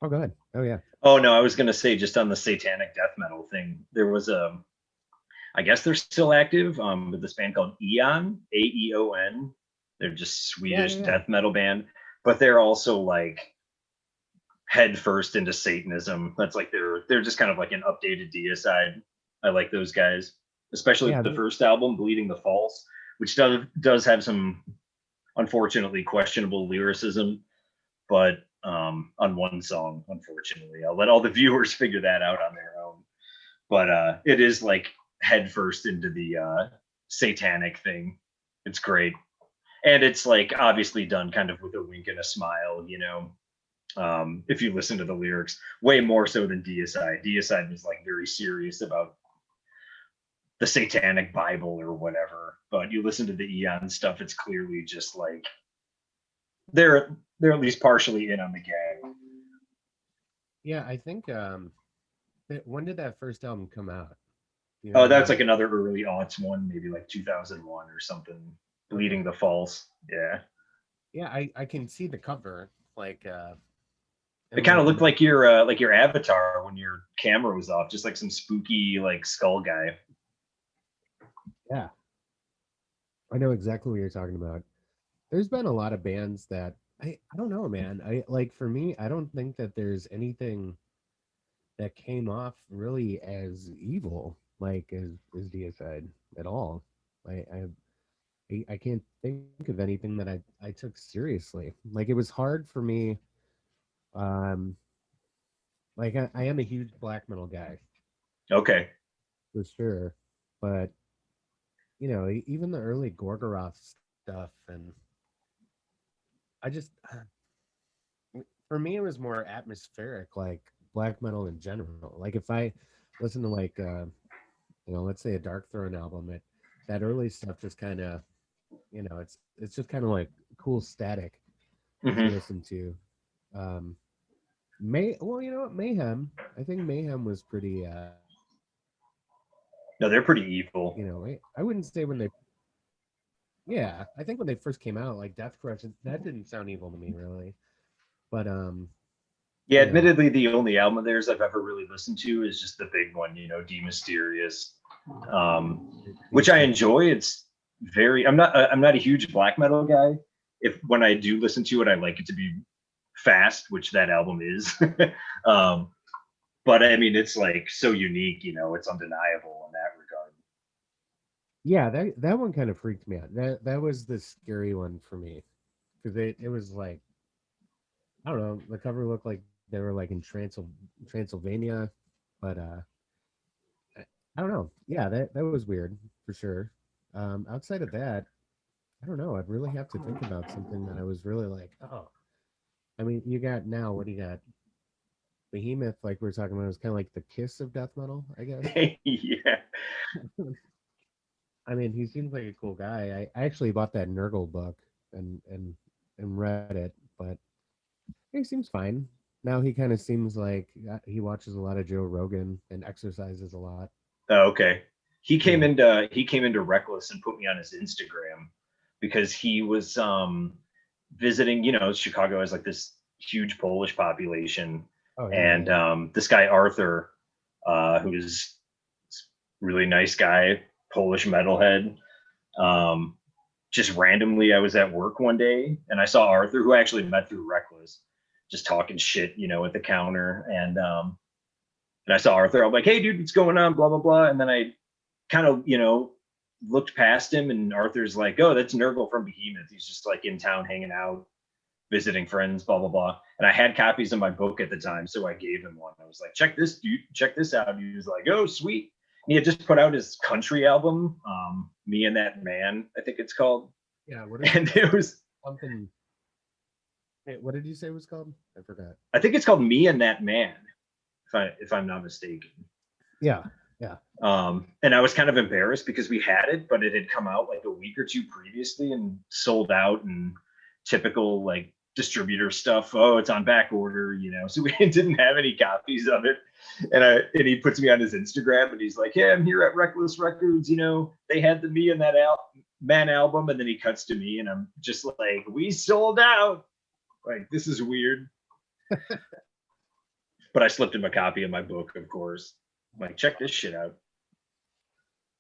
Oh, go ahead. Oh, yeah. Oh no, I was gonna say just on the satanic death metal thing, there was a I guess they're still active, with this band called Eon, Aeon. They're just Yeah, Swedish yeah. death metal band, but they're also like head first into Satanism. That's like they're just kind of like an updated deicide. I like those guys, especially Yeah, the first album, Bleeding the False, which does have some unfortunately questionable lyricism, but on one song, unfortunately. I'll let all the viewers figure that out on their own. But it is like head first into the satanic thing. It's great. And it's like obviously done kind of with a wink and a smile, if you listen to the lyrics, way more so than Deicide. Deicide was like very serious about the satanic Bible or whatever. But you listen to the Eon stuff, it's clearly just like they're at least partially in on the gag. yeah. I think when did that first album come out? You know Oh, what I that's like mean? another early aughts one, maybe like 2001 or something. Bleeding Okay. the False. Yeah. Yeah, I can see the cover like It and kind of like looked like your avatar when your camera was off, just like some spooky like skull guy. yeah, I know exactly what you're talking about. There's been a lot of bands that I don't know, man. I like for me, I don't think that there's anything that came off really as evil, like as Deicide at all. I I can't think of anything that I took seriously. Like it was hard for me. Um, like I am a huge black metal guy Okay. for sure, but even the early Gorgoroth stuff, and I just for me it was more atmospheric, like black metal in general. Like if I listen to like let's say a Dark Throne album, that early stuff just kind of it's just kind of like cool static to Hmm. listen to. Um, May well, you know what, Mayhem. I think Mayhem was pretty. No, they're pretty evil. I wouldn't say when they. Yeah, I think when they first came out, like Death Crush, that didn't sound evil to me really. But Yeah, you know, admittedly, the only album of theirs I've ever really listened to is just the big one, De Mysterious, which I Beast. enjoy. It's very. I'm not a huge black metal guy. If when I do listen to it, I like it to be fast, which that album is. um, but I mean, it's like so unique. It's undeniable in that regard. Yeah, that one kind of freaked me out. That was the scary one for me because it was like I don't know. The cover looked like they were like in Transylvania, but I don't know. Yeah, that was weird for sure. Outside of that, I don't know. I'd really have to think about something that I was really like, oh. I mean, you got now. What do you got? Behemoth, like we were talking about, is kind of like the Kiss of death metal, I guess. Yeah. I mean, he seems like a cool guy. I actually bought that Nurgle book and read it, but he seems fine. Now he kind of seems like he watches a lot of Joe Rogan and exercises a lot. Oh, okay. He came So, into Reckless and put me on his Instagram because he was visiting. Chicago has like this huge Polish population, oh yeah, and yeah, this guy Arthur, who's really nice guy, Polish metalhead. Um, just randomly, I was at work one day and I saw Arthur, who I actually met through Reckless, just talking shit, at the counter, and I saw Arthur. I'm like, "Hey, dude, what's going on?" Blah blah blah. And then I kind of, looked past him, and Arthur's like, "Oh, that's Nurgle from Behemoth. He's just like in town hanging out, visiting friends, blah blah blah. And I had copies of my book at the time, so I gave him one. I was like, check this, dude, check this out. He was like, oh sweet. And he had just put out his country album, Me and That Man, I think it's called. Yeah. And it was something? Hey, what did you say it was called? I forgot. I think it's called Me and That Man, if I'm not mistaken. Yeah. Yeah. And I was kind of embarrassed because we had it, but it had come out like a week or two previously and sold out, and typical like distributor stuff. Oh, it's on back order, you know. So we didn't have any copies of it. And he puts me on his Instagram and he's like, "Yeah, I'm here at Reckless Records. You know, they had the Me and That Man album." And then he cuts to me and I'm just like, "We sold out." Like, this is weird. But I slipped him a copy of my book, of course. I'm like, check this shit out.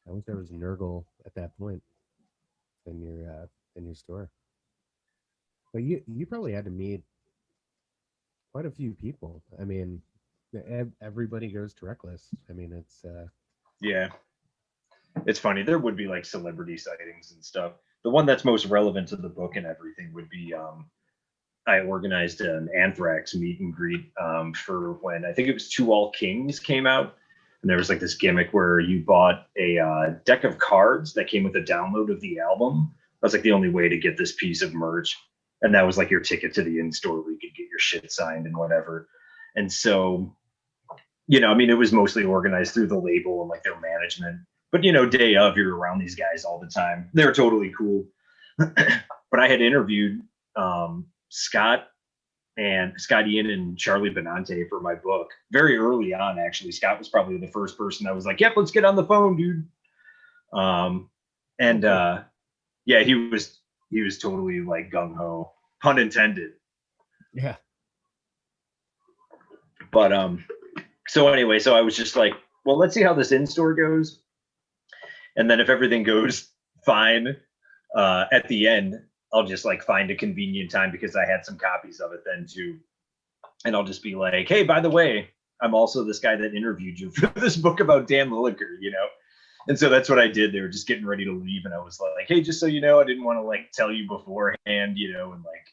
I wish there was Nurgle at that point in your store. But you probably had to meet quite a few people. I mean, everybody goes to Reckless. I mean, it's Yeah, it's funny. There would be like celebrity sightings and stuff. The one that's most relevant to the book and everything would be I organized an Anthrax meet and greet for when I think it was To All Kings came out. And there was like this gimmick where you bought a deck of cards that came with a download of the album. That's like the only way to get this piece of merch. And that was like your ticket to the in-store where you could get your shit signed and whatever. And so, you know, I mean, it was mostly organized through the label and like their management. But, you know, day of, you're around these guys all the time. They're totally cool. But I had interviewed Scott Ian and Charlie Benante for my book very early on. Actually, Scott was probably the first person that was like, "Yep, let's get on the phone, dude." Yeah, he was totally like gung ho, pun intended. yeah. But so anyway, so I was just like, well, let's see how this in store goes, and then if everything goes fine, at the end, I'll just like find a convenient time because I had some copies of it then too. And I'll just be like, hey, by the way, I'm also this guy that interviewed you for this book about Dan Lilliker, you know? And so that's what I did. They were just getting ready to leave. And I was like, hey, just so you know, I didn't want to like tell you beforehand, you know, and like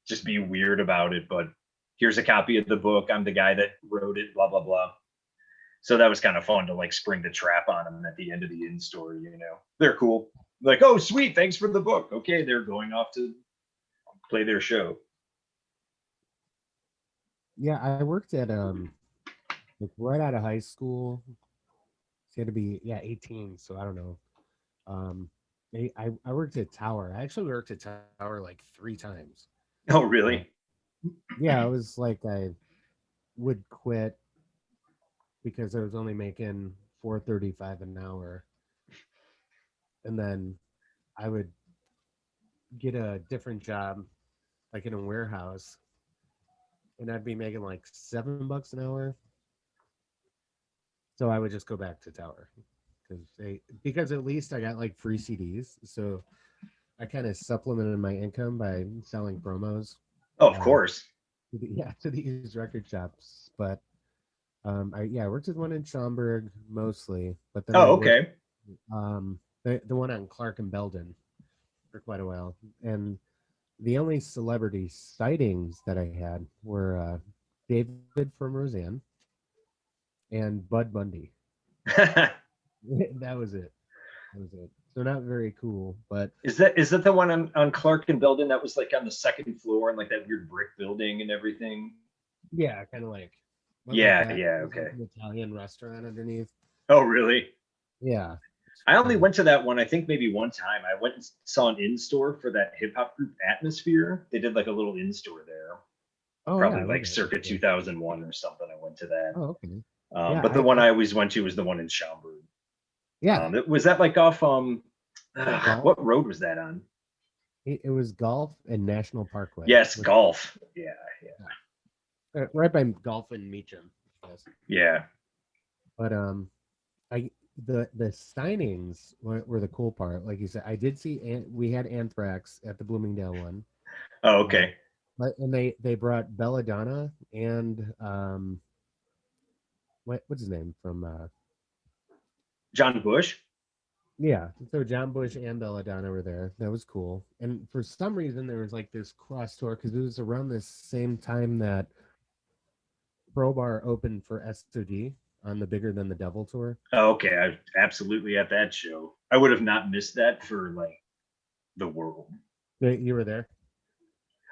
just be weird about it. But here's a copy of the book. I'm the guy that wrote it, blah, blah, blah. So that was kind of fun to like spring the trap on them at the end of the in story, you know? They're cool. Like, oh, sweet, thanks for the book. Okay, they're going off to play their show. Yeah, I worked at like right out of high school. She had to be 18, so I don't know. I worked at Tower. I actually worked at Tower like 3 times. Oh, really? Yeah, it was like I would quit because I was only making $4.35 an hour, and then I would get a different job, like in a warehouse, and I'd be making like $7 an hour. So I would just go back to Tower because at least I got like free CDs. So I kind of supplemented my income by selling promos. Oh, of course. To these record shops. But I worked at one in Schaumburg mostly, but then okay. The one on Clark and Belden for quite a while. And the only celebrity sightings that I had were David from Roseanne and Bud Bundy. That was it. So not very cool, but is that the one on Clark and Belden that was like on the second floor and like that weird brick building and everything? Yeah, kind of like. Yeah, okay. An Italian restaurant underneath. Oh, really? Yeah. I only went to that one, I think maybe one time. I went and saw an in-store for that hip-hop group Atmosphere. They did like a little in-store there. Oh, probably yeah, like circa 2001 or something. I went to that. Oh, okay. But the one I always went to was the one in Schaumburg. Yeah. Was that like off what road was that on? It was Golf and National Parkway. Yes, Golf. Yeah. Right by Golf and Meacham. Yes. Yeah. But the signings were the cool part. Like you said, I did see we had Anthrax at the Bloomingdale one. Oh, okay. And they brought Belladonna and what's his name from John Bush? Yeah, so John Bush and Belladonna were there. That was cool. And for some reason, there was like this cross tour because it was around this same time that Crowbar opened for SOD on the Bigger Than the Devil tour. Oh, okay, I was absolutely at that show. I would have not missed that for like the world. You were there?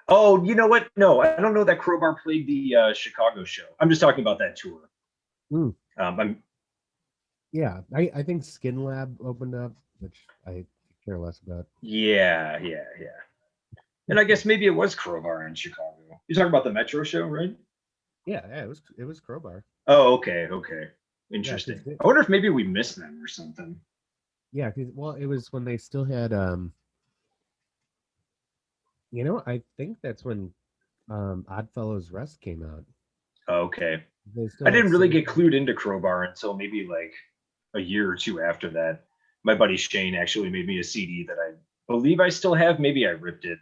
Oh, you know what? No, I don't know that Crowbar played the Chicago show. I'm just talking about that tour. Mm. I'm Yeah, I think Skin Lab opened up, which I care less about. yeah. And I guess maybe it was Crowbar in Chicago. You're talking about the Metro show, right? Yeah, it was Crowbar. Oh, okay. Yeah, Interesting. I wonder if maybe we missed them or something. well, it was when they still had I think that's when Oddfellows Rest came out. Okay. They still I had didn't really Sing. get clued into Crowbar until maybe like a year or two after that. My buddy Shane actually made me a CD that I believe I still have. Maybe I ripped it,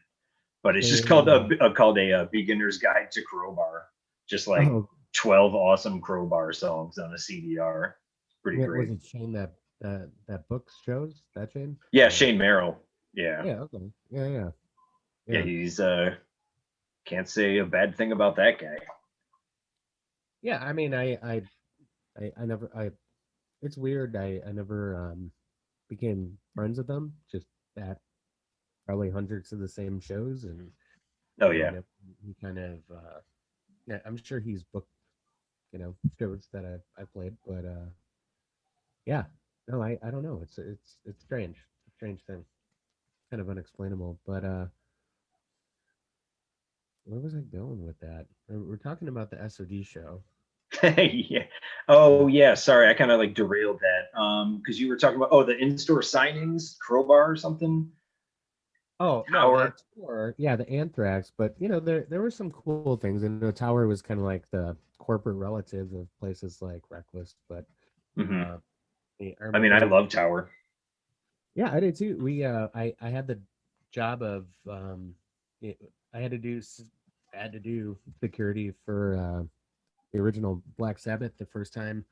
but it's just called Shane, a beginner's guide to Crowbar. Just like oh, 12 awesome Crowbar songs on a CDR. Pretty yeah, great. was it Shane that books shows? That Shane? Yeah, Or Shane Merrill. Yeah. yeah, okay. Yeah. Yeah, Yeah. he's can't say a bad thing about that guy. Yeah, I mean I never I it's weird. I never became friends with them, just at probably hundreds of the same shows and Oh yeah. never, he kind of yeah, I'm sure he's booked, shows that I played, but yeah. No, I don't know. It's strange. It's a strange thing. Kind of unexplainable. But where was I going with that? We're talking about the SOD show. Yeah. Oh yeah. Sorry, I kind of like derailed that. Because you were talking about the in-store signings, Crowbar or something. Oh no, Tower. that tour, yeah, the Anthrax. But there were some cool things. And the Tower was kind of like the corporate relative of places like Reckless. But Hmm. uh, I I mean, I remember, love Tower. yeah, I did too. I had the job of it, I had to do security for the original Black Sabbath the first time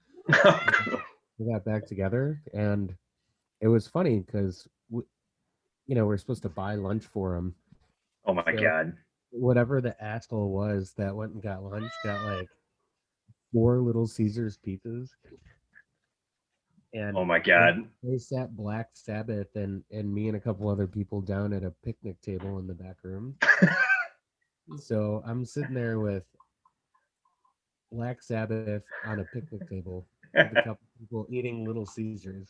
we got back together, and it was funny because we're supposed to buy lunch for him. Oh my So god. whatever the asshole was that went and got lunch got like four Little Caesars pizzas, and Oh my they, god. they sat Black Sabbath and me and a couple other people down at a picnic table in the back room. So I'm sitting there with Black Sabbath on a picnic table with a couple people eating Little Caesars.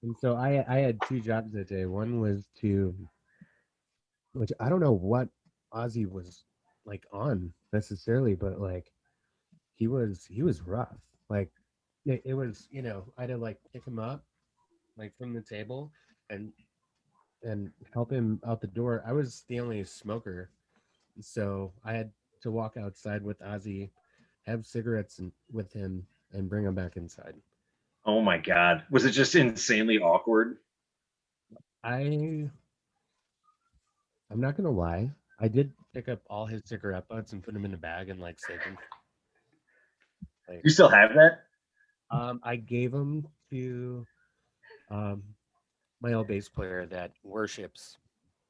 And so I had two jobs that day. One was which I don't know what Ozzy was like on necessarily, but like he was rough. Like it was, I had to like pick him up like from the table and help him out the door. I was the only smoker, so I had to walk outside with Ozzy, have cigarettes with him, and bring him back inside. Oh my god. Was it just insanely awkward? I I'm not gonna lie. I did pick up all his cigarette butts and put them in a bag and like save them. Like, You still have that? I gave them to um my old bass player that worships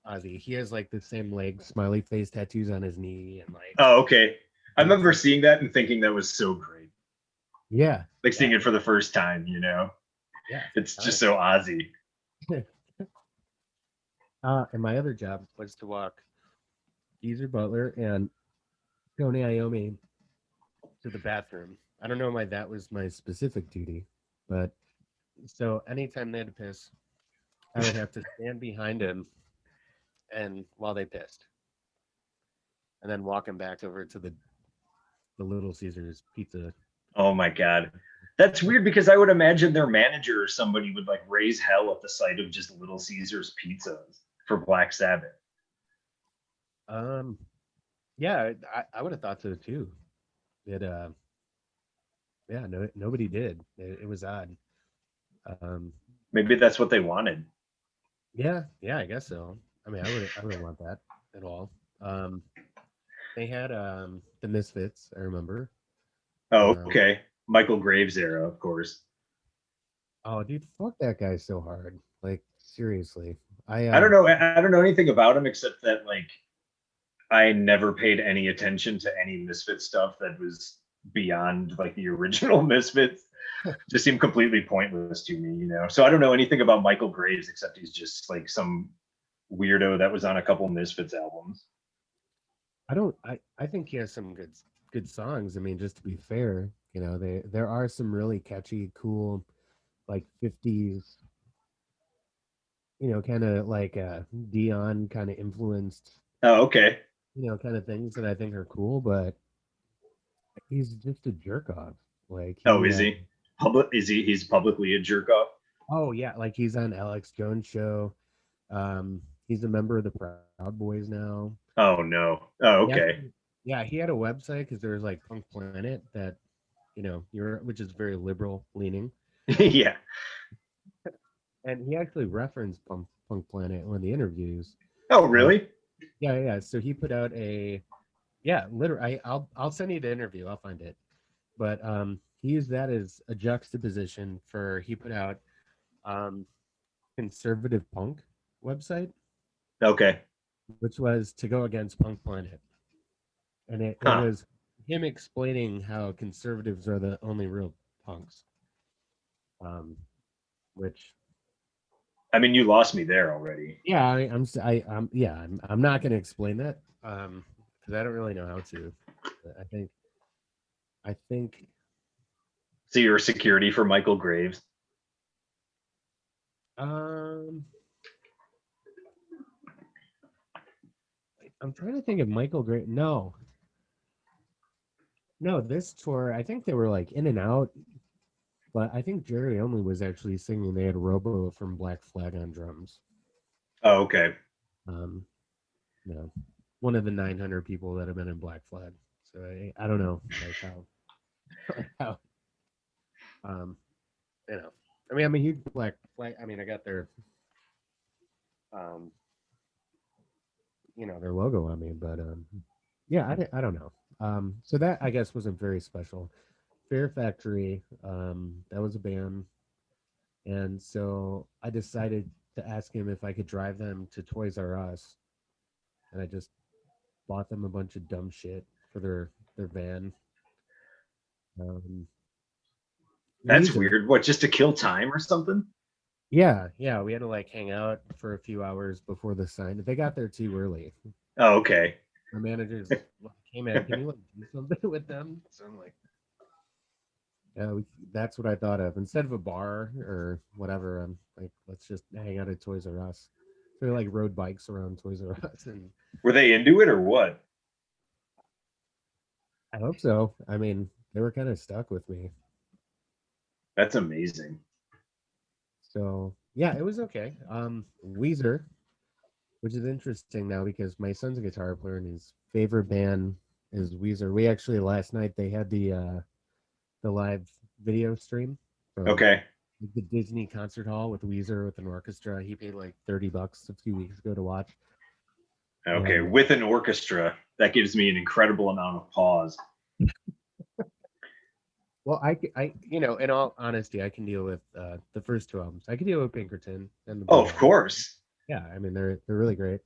Ozzy. He has like the same leg smiley face tattoos on his knee and like Oh, okay. I it's remember like seeing that and thinking that was so great. yeah, Like seeing yeah, it for the first time, you know? yeah. It's just so Ozzy. And my other job was to walk Geezer Butler and Tony Iommi to the bathroom. I don't know why that was my specific duty, but so anytime they had to piss, I would have to stand behind him and while they pissed, and then walk him back over to the Little Caesars pizza. Oh my god. That's weird because I would imagine their manager or somebody would like raise hell at the sight of just Little Caesars pizzas for Black Sabbath. Um, yeah, I would have thought so too. It yeah, no, nobody did. It was odd. Um, Maybe that's what they wanted. yeah, I guess so. I mean, I wouldn't want that at all. Um, they had the Misfits. I remember. Oh, Um, okay. Michael Graves era, of course. Oh, dude, fuck that guy so hard. Like seriously, I I don't know. I don't know anything about him except that like I never paid any attention to any Misfit stuff that was beyond like the original Misfits. Just seemed completely pointless to me, you know. So I don't know anything about Michael Graves except he's just like some weirdo that was on a couple Misfits albums. I don't. I think he has some good songs. I mean, just to be fair, you know, there are some really catchy, cool, like '50s, you know, kind of like Dion kind of influenced, Oh, okay. you know, kind of things that I think are cool. But he's just a jerk off. Like Oh, he, is he public? Is he? He's publicly a jerk off. oh yeah, like he's on Alex Jones show. He's a member of the Proud Boys now. Oh no. Oh, Yeah, okay. yeah, he had a website because there was like Punk Planet that you know you're which is very liberal leaning, Yeah. and he actually referenced Punk Planet in one of the interviews. Oh, Uh, really? yeah, yeah. So he put out a yeah, literally. I'll send you the interview. I'll find it. But he used that as a juxtaposition for he put out um conservative punk website, Okay. which was to go against Punk Planet, and it Huh. was him explaining how conservatives are the only real punks. Um, which I mean, you lost me there already. yeah, I'm yeah, I'm not going to explain that because I don't really know how to. But I think So you're a security for Michael Graves. um I'm trying to think of Michael Gray. No, no, this tour I think they were like in and out, but I think Jerry Only was actually singing. They had Robo from Black Flag on drums. Oh, okay. Um, you know, one of the 900 people that have been in Black Flag. So I don't know like how like how um you know. I mean, I'm a huge Black Flag. I mean, I got their um you know their logo on me, but yeah, I don't know. So that I guess wasn't very special. Fear Factory, that was a band, and so I decided to ask him if I could drive them to Toys R Us, and I just bought them a bunch of dumb shit for their van. Um, That's Weezer, weird. What, just to kill time or something? yeah, yeah, we had to like hang out for a few hours before the sign. They got there too early. Oh, okay. My managers like, hey man, can you like do something with them? So I'm like, yeah, that's what I thought of. Instead of a bar or whatever, I'm like, let's just hang out at Toys R Us. So we like rode bikes around Toys R Us, and Were they into it or what? I hope so. I mean, they were kind of stuck with me. That's amazing. So yeah, it was okay. Weezer, which is interesting now because my son's a guitar player and his favorite band is Weezer. We actually last night they had the live video stream from Okay. the Disney concert hall with Weezer with an orchestra. He paid like $30 a few weeks ago to watch. Okay. And With an orchestra, that gives me an incredible amount of pause. well, you know, in all honesty, I can deal with the first two albums. I can deal with Pinkerton and the Oh, Blue of Album. course. Yeah, I mean they're really great.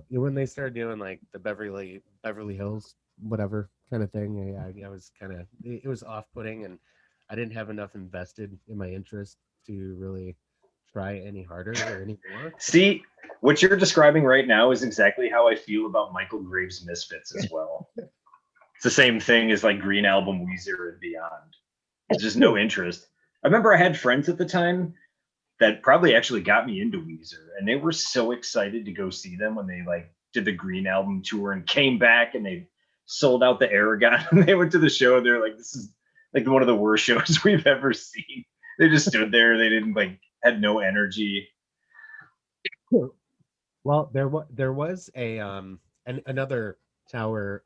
When they started doing like the Beverly Hills whatever kind of thing, I was kind of it was off putting, and I didn't have enough invested in my interest to really try any harder or any more. See, what you're describing right now is exactly how I feel about Michael Graves' Misfits as well. It's the same thing as like Green Album, Weezer, and beyond. It's just no interest. I remember I had friends at the time that probably actually got me into Weezer, and they were so excited to go see them when they like did the Green Album tour and came back and they sold out the Aragon and they went to the show and they're like, this is like one of the worst shows we've ever seen. They just stood there, they didn't like had no energy. Well, there was a another tower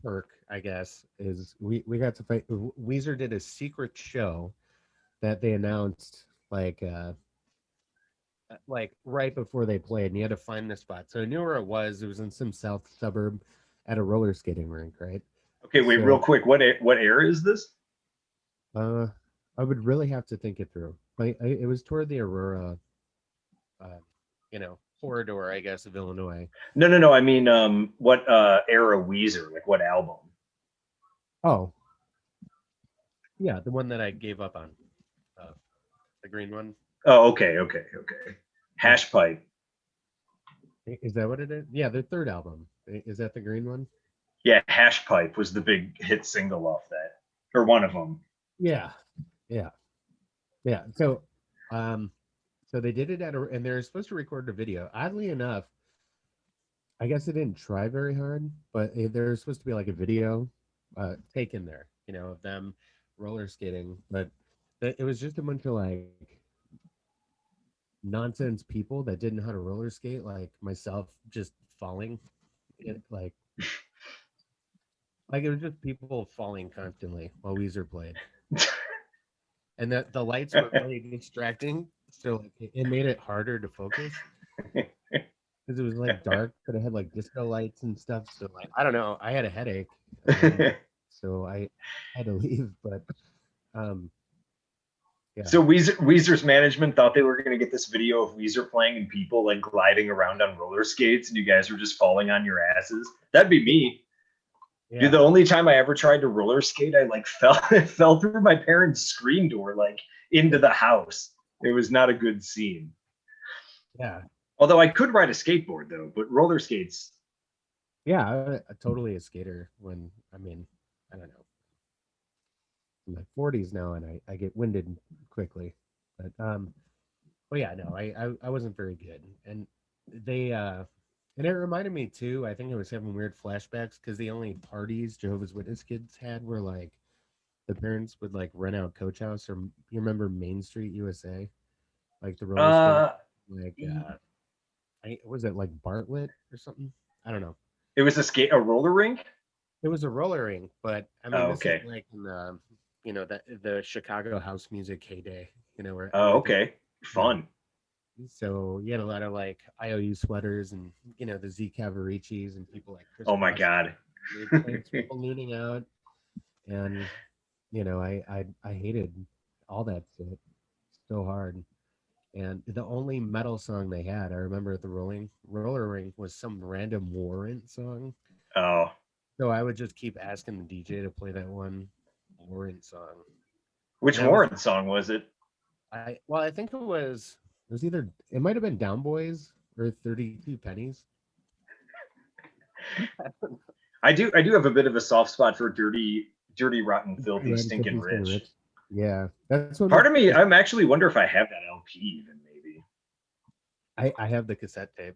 perk, I guess, is we got to fight. Weezer did a secret show that they announced like right before they played, and you had to find the spot. So I knew where it was. It was in some south suburb at a roller skating rink, right? Okay, wait, real So quick, what era is this? uh I would really have to think it through. It was toward the Aurora, uh, corridor, I guess, of Illinois. No. I mean, what era Weezer? Like what album? Oh, yeah, the one that I gave up on, uh, the green one. Oh, okay. Yeah, Hash Pipe. is that what it is? Yeah, their third album. Is that the green one? Yeah, Hash Pipe was the big hit single off that, or one of them. Yeah, yeah, yeah. Um, so they did it and they're supposed to record the video. Oddly enough, I guess they didn't try very hard, but there's supposed to be like a video taken there, of them roller skating. But it was just a bunch of like nonsense people that didn't know how to roller skate, like myself, just falling. Like it was just people falling constantly while Weezer played, and that the lights were really distracting, so like, it made it harder to focus because it was like dark, but it had like disco lights and stuff. So like I don't know, I had a headache, so I had to leave. But um, yeah, So Weezer's management thought they were going to get this video of Weezer playing and people like gliding around on roller skates, and you guys were just falling on your asses. That'd be me. Dude, yeah, the only time I ever tried to roller skate, I like fell through my parents' screen door, like into the house. It was not a good scene. yeah, Although I could ride a skateboard though, but roller skates. yeah. I totally a skater. When I mean, I don't know, in my 40s now, and I get winded quickly. But yeah, no, I wasn't very good, and they and it reminded me too. I think I was having weird flashbacks because the only parties Jehovah's Witness kids had were like the parents would like rent out Coach House, or you remember Main Street USA, like the roller skate, Uh, like was it like Bartlett or something? I don't know. it was a roller rink. It was a roller rink, but I mean, Oh, this is okay. like in the Chicago house music heyday, where Oh, everything, okay. yeah. Fun. So you had a lot of like IOU sweaters and the Z Cavaricis and people like Chris Oh my Cross, god. plants ballooning out, and I hated all that shit so hard. And the only metal song they had, I remember at the roller rink, was some random Warrant song. Oh, So I would just keep asking the DJ to play that one Warrant song, and which that was Warren song was it? I think it was either it might have been Down Boys or 32 Pennies. I do have a bit of a soft spot for dirty, rotten, Dirty filthy, Red and stinking Filthy Stinking rich. Rich. Yeah, that's one. Part of me, I'm actually wonder if I have that LP even maybe. I have the cassette tape.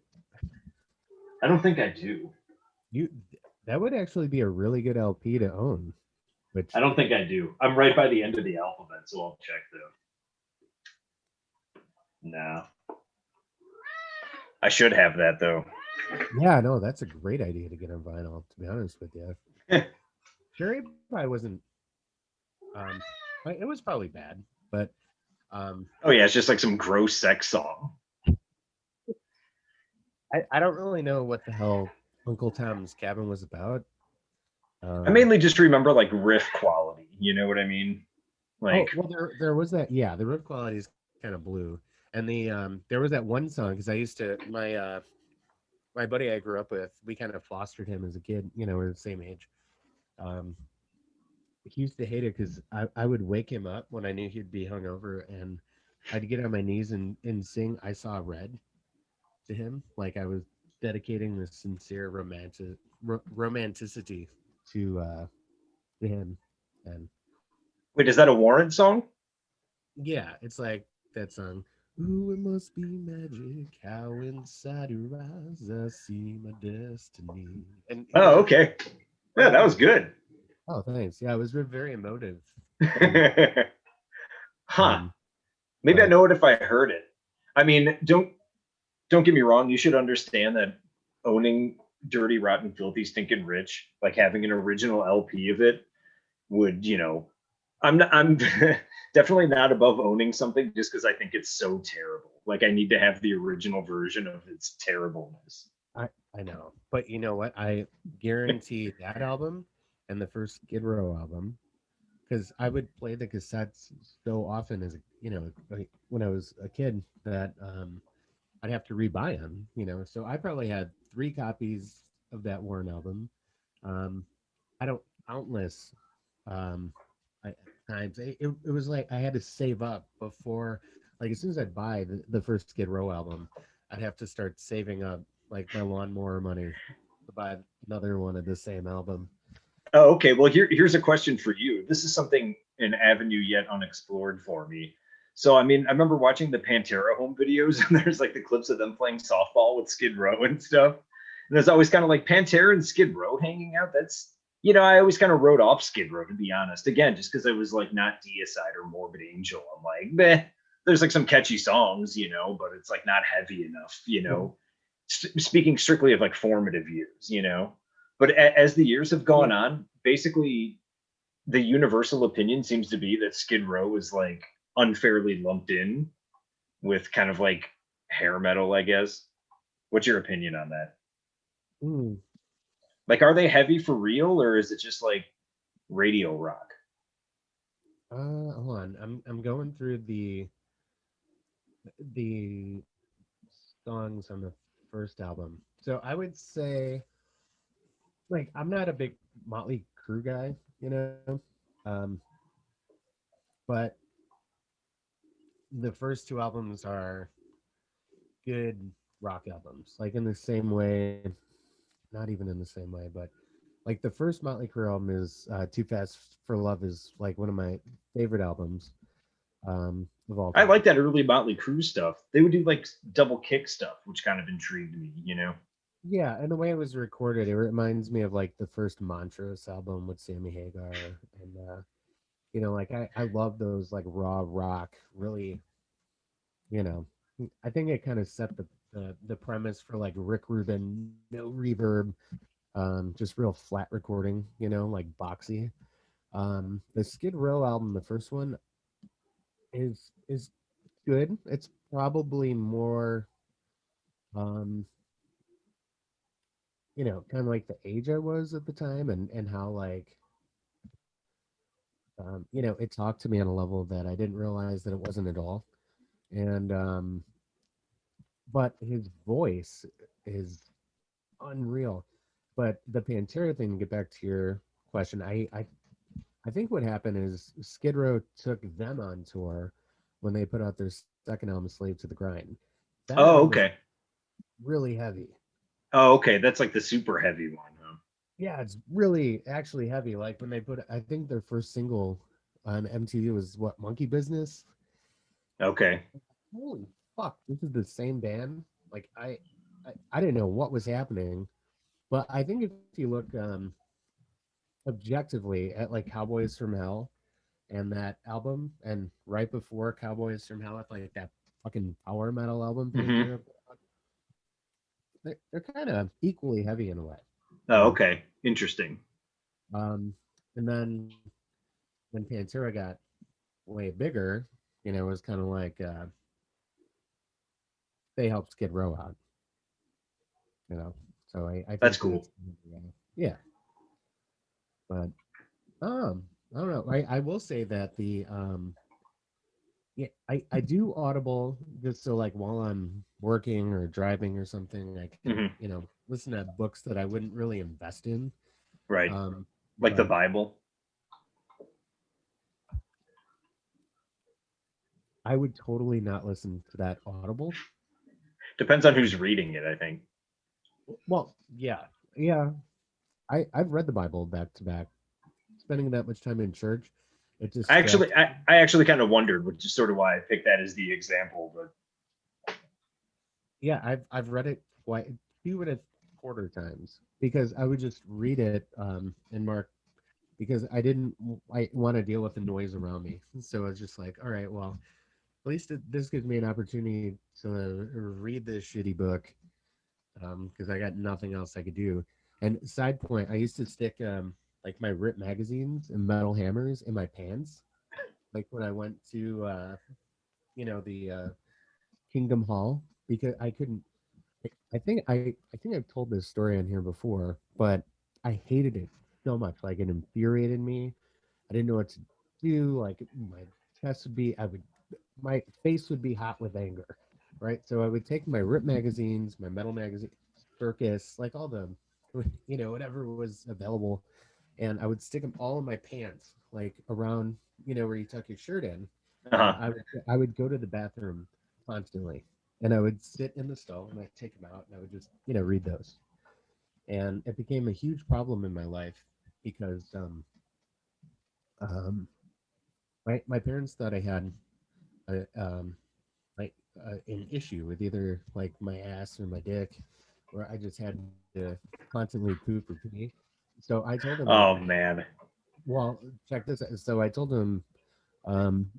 I don't think I do. You that would actually be a really good LP to own. Which I don't think I do. I'm right by the end of the alphabet, so I'll check though. No. I should have that though. yeah, no, that's a great idea to get on vinyl. To be honest with you, Cherry Pie wasn't. Um, it was probably bad, but Oh yeah, it's just like some gross sex song. I don't really know what the hell Uncle Tom's Cabin was about. I mainly just remember like riff quality. You know what I mean? Like, well, there was that. Yeah, the riff quality is kind of blue, and there was that one song because I used to my buddy I grew up with. We kind of fostered him as a kid. We're the same age. Um, he used to hate it because I would wake him up when I knew he'd be hungover, and I'd get on my knees and sing "I Saw Red" to him, like I was dedicating this sincere romanticity to him, and wait, is that a Warren song? yeah, it's like that song. Ooh, it must be magic how inside your eyes I see my destiny. And Oh, okay. Yeah, that was good. oh, thanks. Yeah, it was very emotive. Huh. Um, Maybe I but know it if I heard it. I mean, don't get me wrong. You should understand that owning Dirty, Rotten, Filthy, Stinking Rich, like having an original LP of it, would I'm definitely not above owning something just because I think it's so terrible. Like I need to have the original version of its terribleness. I know. But you know what? I guarantee that album and the first Skid Row album, because I would play the cassettes so often as like, when I was a kid that I'd have to rebuy them. So I probably had 3 copies of that Warren album. Um, I don't countless um, I, times. It was like I had to save up before, like as soon as I'd buy the first Skid Row album, I'd have to start saving up like my lawnmower money to buy another one of the same album. Oh, okay. Well, here's a question for you. This is something an avenue yet unexplored for me. So, I mean, I remember watching the Pantera home videos, and there's like the clips of them playing softball with Skid Row and stuff. And there's always kind of like Pantera and Skid Row hanging out. That's, I always kind of wrote off Skid Row, to be honest. Again, just because I was like not Deicide or Morbid Angel. I'm like, meh. There's like some catchy songs, but it's like not heavy enough. Speaking strictly of like formative years. But as the years have gone on, basically the universal opinion seems to be that Skid Row is like unfairly lumped in with kind of like hair metal, I guess. What's your opinion on that? Mm. Like, are they heavy for real, or is it just like radio rock? Hold on. I'm going through the songs on the first album. So I would say, like, I'm not a big Motley Crue guy. Um, but the first 2 albums are good rock albums, like in the same way, not even in the same way, but like the first Motley Crue album is Too Fast for Love is like one of my favorite albums of all I time. like that early Motley Crue stuff. They would do like double kick stuff, which kind of intrigued me. Yeah, and the way it was recorded, it reminds me of like the first Montrose album with Sammy Hagar, and like I love those like raw rock, really, you know, I think it kind of set the premise for like Rick Rubin, no reverb, just real flat recording, like boxy. The Skid Row album, the first one, is good. It's probably more, um, kind of like the age I was at the time, and how like it talked to me on a level that I didn't realize that it wasn't at all. And but his voice is unreal. But the Pantera thing, to get back to your question, I think what happened is Skid Row took them on tour when they put out their second album, Slave to the Grind. That album Oh, is okay. really heavy. Oh, okay. That's like the super heavy one, huh? Yeah, it's really actually heavy. Like when they put, I think their first single on MTV was what, Monkey Business. Okay. Holy fuck, this is the same band. Like I didn't know what was happening, but I think if you look objectively at like Cowboys from Hell and that album, and right before Cowboys from Hell, with like that fucking power metal album Mm-hmm. Pantera, they're kind of equally heavy in a way, you Oh, know. okay. Interesting. Um, and then when Pantera got way bigger, it was kind of like they helped Skid Row out, you know. So I That's think cool. that's yeah. But I don't know. I will say that the yeah, I do Audible just so like while I'm working or driving or something, I can, Hmm. listen to books that I wouldn't really invest in. Right. Um, Like the but Bible. I would totally not listen to that Audible. Depends on who's reading it, I think. Well, yeah, yeah. I've read the Bible back to back. Spending that much time in church, it I actually, distracts. I actually kind of wondered, which is sort of why I picked that as the example. But Yeah, I've read it quite 2.25 times because I would just read it and mark because I want to deal with the noise around me. So I was just like, all right, well, at least this gives me an opportunity to read this shitty book because I got nothing else I could do. And side point, I used to stick like my Rip magazines and metal hammers in my pants, like when I went to the Kingdom Hall because I couldn't. I think I've told this story on here before, but I hated it so much. Like it infuriated me. I didn't know what to do, like my chest would be, my face would be hot with anger, right? So I would take my Rip magazines, my metal magazine, Circus, like all the, whatever was available, and I would stick them all in my pants, like around, where you tuck your shirt in, and Uh-huh. I would go to the bathroom constantly, and I would sit in the stall and I'd take them out and I would just, read those, and it became a huge problem in my life because um, my parents thought I had a, like an issue with either like my ass or my dick, where I just had to constantly poop or pee. So I told him, Oh man. well, check this out. So I told him, um,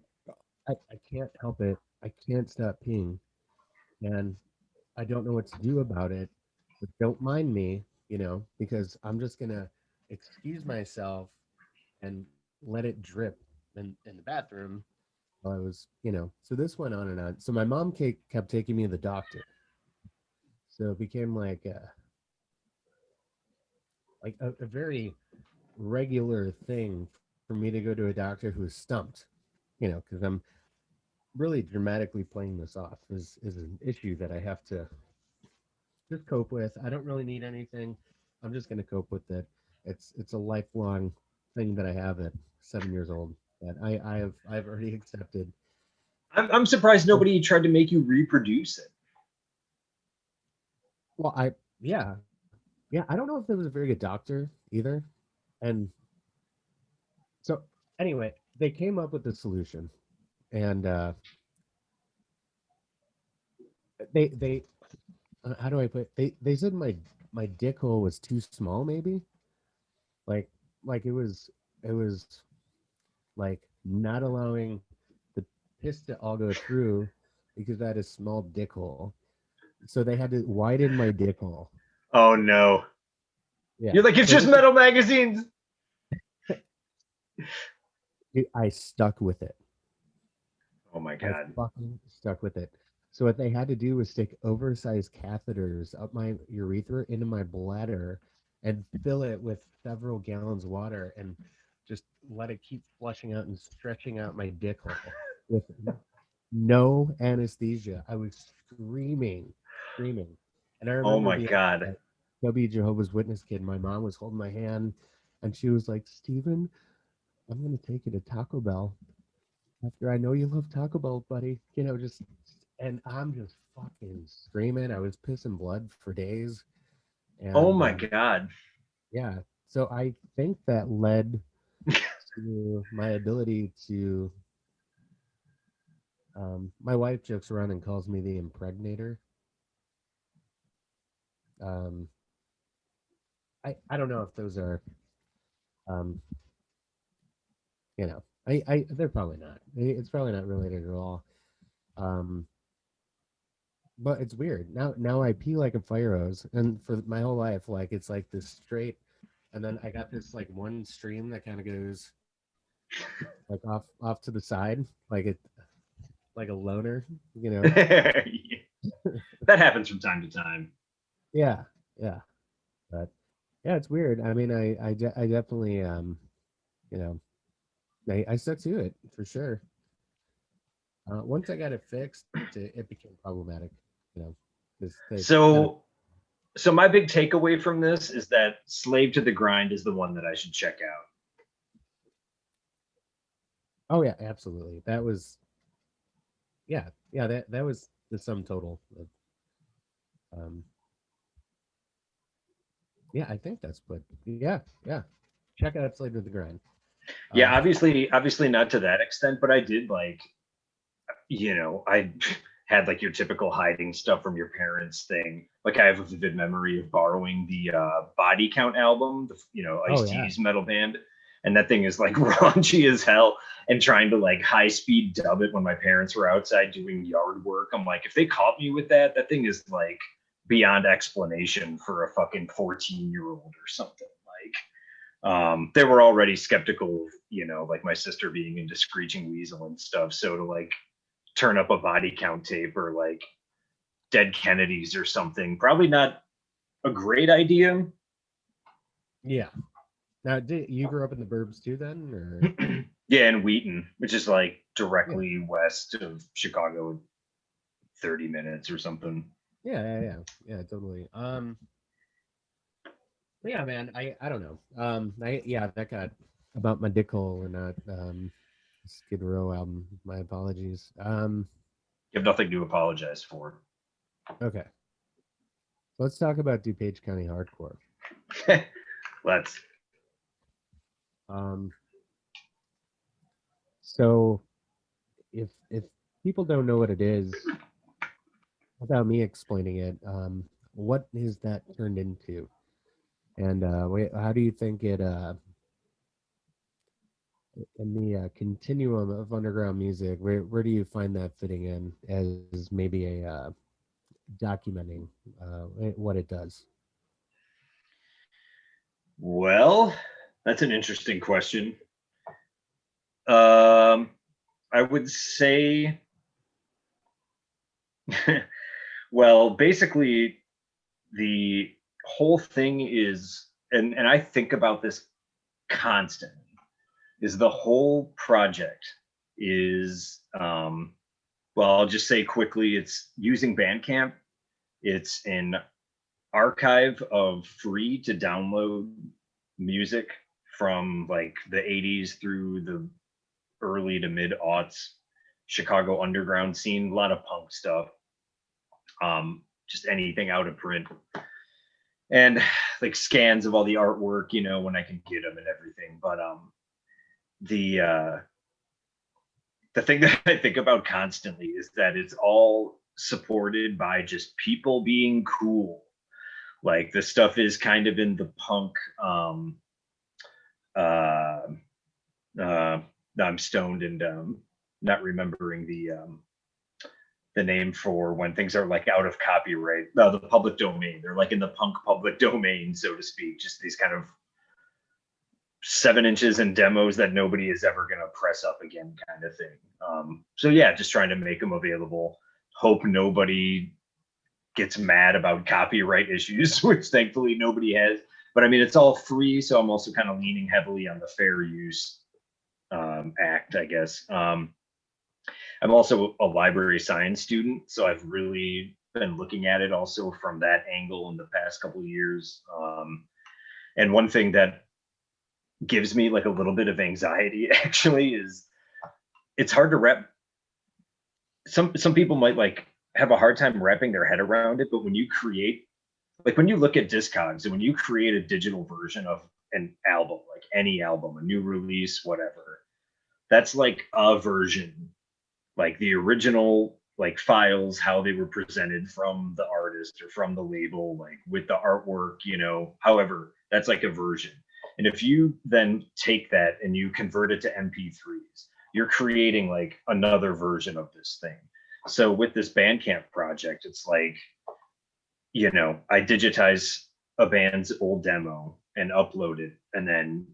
I can't help it. I can't stop peeing, and I don't know what to do about it. But don't mind me, because I'm just gonna excuse myself and let it drip in the bathroom while I was, So this went on and on. So my mom kept taking me to the doctor. So it became like a very regular thing for me to go to a doctor who is stumped, because I'm really dramatically playing this off is an issue that I have to just cope with. I don't really need anything. I'm just going to cope with it. It's a lifelong thing that I have at 7 years old that I've already accepted. I'm surprised Oh, nobody tried to make you reproduce it. well, yeah, I don't know if there was a very good doctor either, and so anyway, they came up with the solution, and they how do I put it? They said my dick hole was too small, maybe like it was like not allowing the piss to all go through because I had a small dick hole. So they had to widen my dick hole. Oh no. Yeah. You're like, it's So just this is, metal magazines. I stuck with it. Oh my I god. fucking stuck with it. So what they had to do was stick oversized catheters up my urethra into my bladder and fill it with several gallons of water and just let it keep flushing out and stretching out my dick hole with no anesthesia. I was screaming. And I Oh remember my being god. a W Jehovah's Witness kid. My mom was holding my hand and she was like, Steven, I'm going to take you to Taco Bell after I know you love Taco Bell, buddy. And I'm just fucking screaming. I was pissing blood for days. Oh And my god. yeah, so I think that led to my ability to. My wife jokes around and calls me the impregnator. Um, I don't know if those are, um, they're probably not. It's probably not related at all. Um, but it's weird. Now I pee like a fire hose, and for my whole life, like it's like this straight, and then I got this like one stream that kind of goes like off to the side, like a loner, you know. That happens from time to time. Yeah, yeah, but yeah, it's weird. I mean, I definitely you know, I stuck to it for sure. Once I got it fixed, it became problematic, you know, because they kind of. So so my big takeaway from this is that Slave to the Grind is the one that I should check out. Oh yeah, absolutely. That was yeah, that was the sum total of um yeah, I think that's what yeah. Check out Slave to the Grind. Yeah, Um obviously not to that extent, but I did like, I had like your typical hiding stuff from your parents thing. Like I have a vivid memory of borrowing the Body Count album, the oh Ice yeah. T's metal band, and that thing is like raunchy as hell. And trying to like high speed dub it when my parents were outside doing yard work, I'm like, if they caught me with that, that thing is like beyond explanation for a fucking 14-year-old or something. Like they were already skeptical, like my sister being into Screeching Weasel and stuff. So to like turn up a Body Count tape or like Dead Kennedys or something, probably not a great idea. Yeah. Now, did you grow up in the burbs too then, or? Yeah, in Wheaton, which is like directly west of Chicago, 30 minutes or something. Yeah, totally. Yeah, man, I don't know. That got about my dick hole and not Skid Row album. My apologies. You have nothing to apologize for. Okay, let's talk about DuPage County hardcore. Let's. Um, so if people don't know what it is, without me explaining it, what is that turned into? And how do you think it in the continuum of underground music, where do you find that fitting in as maybe a documenting what it does? Well, that's an interesting question. I would say, well, basically, the whole thing is, and I think about this constantly, is the whole project is, well, I'll just say quickly, it's using Bandcamp. It's an archive of free to download music from like the 80s through the early to mid aughts Chicago underground scene, a lot of punk stuff, just anything out of print, and like scans of all the artwork, when I can get them and everything. But the the thing that I think about constantly is that it's all supported by just people being cool. Like the stuff is kind of in the punk. Uh, uh, I'm stoned and not remembering the name for when things are like out of copyright, the public domain. They're like in the punk public domain, so to speak. Just these kind of 7 inches in demos that nobody is ever going to press up again, kind of thing. So yeah, just trying to make them available. Hope nobody gets mad about copyright issues, which thankfully nobody has. But I mean, it's all free, so I'm also kind of leaning heavily on the fair use act, I guess. I'm also a library science student, so I've really been looking at it also from that angle in the past couple of years. And one thing that gives me like a little bit of anxiety actually is it's hard to wrap. Some people might like have a hard time wrapping their head around it, but when you create, like when you look at Discogs and when you create a digital version of an album, like any album, a new release, whatever, that's like a version, like the original like files, how they were presented from the artist or from the label, like with the artwork, however, that's like a version. And if you then take that and you convert it to MP3s, you're creating like another version of this thing. So with this Bandcamp project, it's like, I digitize a band's old demo and upload it, and then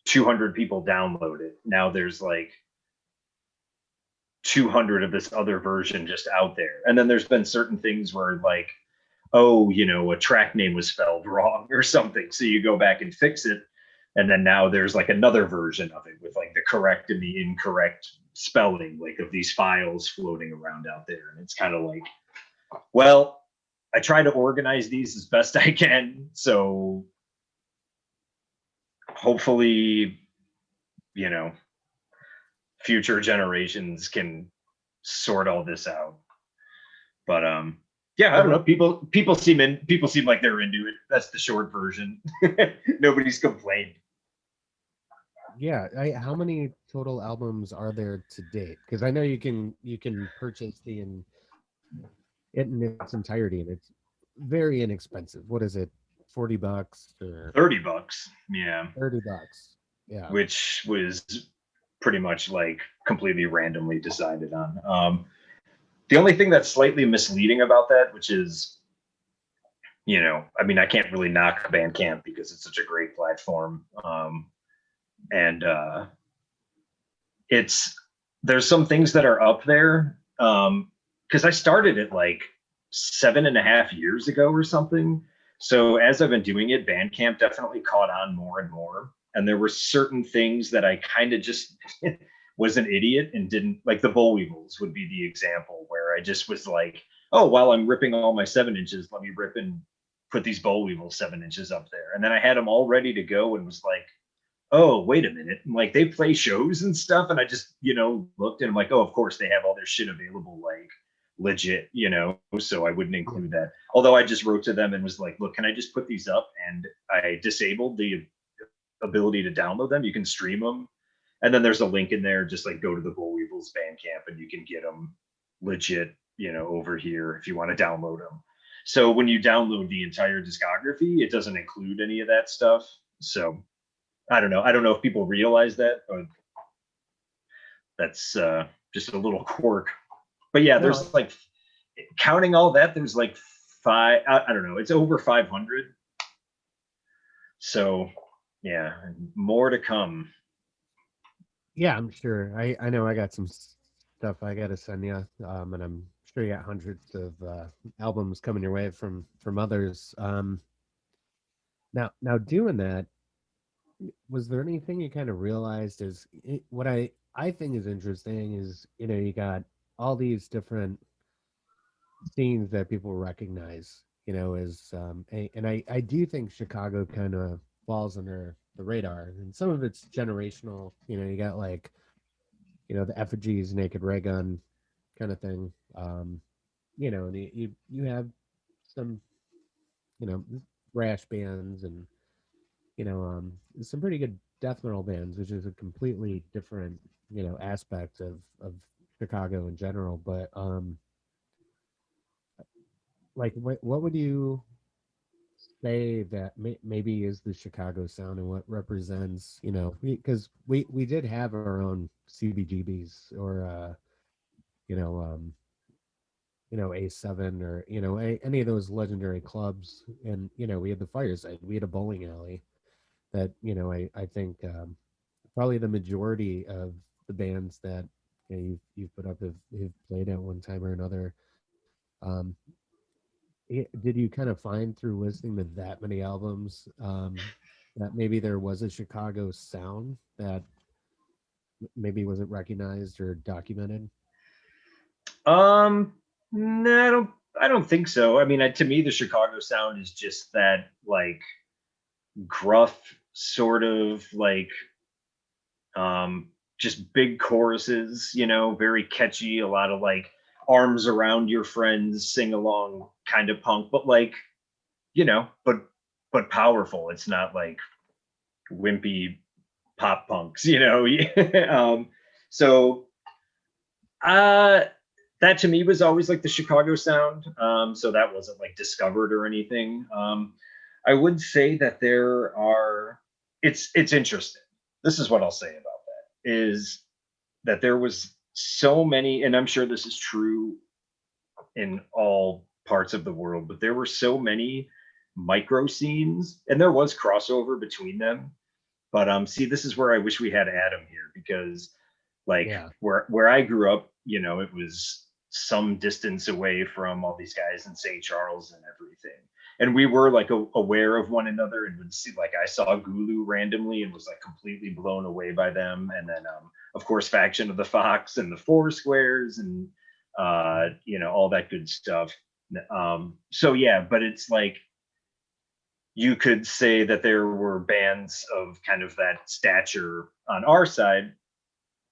200 people download it. Now there's like 200 of this other version just out there. And then there's been certain things where like, oh, a track name was spelled wrong or something. So you go back and fix it. And then now there's like another version of it with like the correct and the incorrect spelling, like of these files floating around out there. And it's kind of like, well, I try to organize these as best I can. So hopefully, future generations can sort all this out. But yeah, I don't know. People seem like they're into it. That's the short version. Nobody's complained. Yeah, how many total albums are there to date? Because I know you can purchase it in its entirety, and it's very inexpensive. What is it, $40 or $30? Yeah, $30? Yeah, which was pretty much like completely randomly decided on. The only thing that's slightly misleading about that, which is, I mean, I can't really knock Bandcamp because it's such a great platform. And there's some things that are up there. Because I started it like 7.5 years ago or something. So as I've been doing it, Bandcamp definitely caught on more and more. and there were certain things that I kind of just was an idiot and didn't like. The boll weevils would be the example where I just was like, oh, while I'm ripping all my 7 inches, let me rip and put these boll weevils 7 inches up there. And then I had them all ready to go and was like, oh, wait a minute. And like they play shows and stuff. And I just, looked and I'm like, oh, of course they have all their shit available, like legit, so I wouldn't include that. Although I just wrote to them and was like, look, can I just put these up? And I disabled the ability to download them. You can stream them. And then there's a link in there, just like go to the Bull Weevils Bandcamp and you can get them legit, over here if you want to download them. So when you download the entire discography, it doesn't include any of that stuff. So I don't know. I don't know if people realize that, but that's just a little quirk. But yeah, there's like, counting all that, there's like I don't know, it's over 500. So yeah, more to come. Yeah, I'm sure. I know I got some stuff I got to send you, and I'm sure you got hundreds of albums coming your way from others. Now doing that, was there anything you kind of realized is what I think is interesting is, you got all these different scenes that people recognize, as and I do think Chicago kind of falls under the radar, and some of it's generational. You got like, the effigies, Naked Ray Gun kind of thing. And you have some, thrash bands and some pretty good death metal bands, which is a completely different aspect of Chicago in general. But like what would you say that maybe is the Chicago sound and what represents, because we did have our own CBGBs or you know um A7 or any of those legendary clubs, and we had the Fireside, we had a bowling alley that I think probably the majority of the bands that you've put up have played at one time or another. um did you kind of find through listening to that many albums that maybe there was a Chicago sound that maybe wasn't recognized or documented? No, I don't think so. I mean, to me, the Chicago sound is just that like gruff sort of like just big choruses, very catchy, a lot of like arms around your friends, sing along kind of punk, but like, but powerful. It's not like wimpy pop punks, so that to me was always like the Chicago sound. So that wasn't like discovered or anything. I would say that it's interesting. This is what I'll say about that is that there was so many, and I'm sure this is true in all parts of the world, but there were so many micro scenes and there was crossover between them. But see, this is where I wish we had Adam here, because like where I grew up, it was some distance away from all these guys in St. Charles and everything. And we were like aware of one another and would see, like I saw Gulu randomly and was like completely blown away by them. And then of course Faction of the Fox and the Four Squares and all that good stuff. So yeah, but it's like you could say that there were bands of kind of that stature on our side.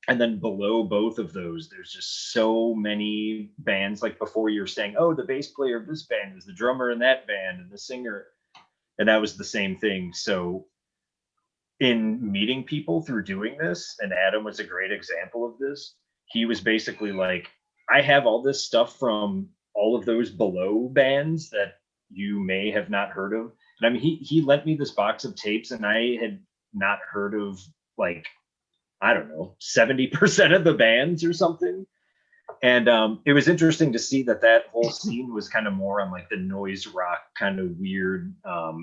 And then below both of those, there's just so many bands. Like before, you're saying, oh, the bass player of this band is the drummer in that band and the singer. And that was the same thing. So in meeting people through doing this, and Adam was a great example of this, he was basically like, I have all this stuff from all of those below bands that you may have not heard of. And I mean, he lent me this box of tapes and I had not heard of like, I don't know, 70% of the bands or something. And it was interesting to see that whole scene was kind of more on like the noise rock kind of weird,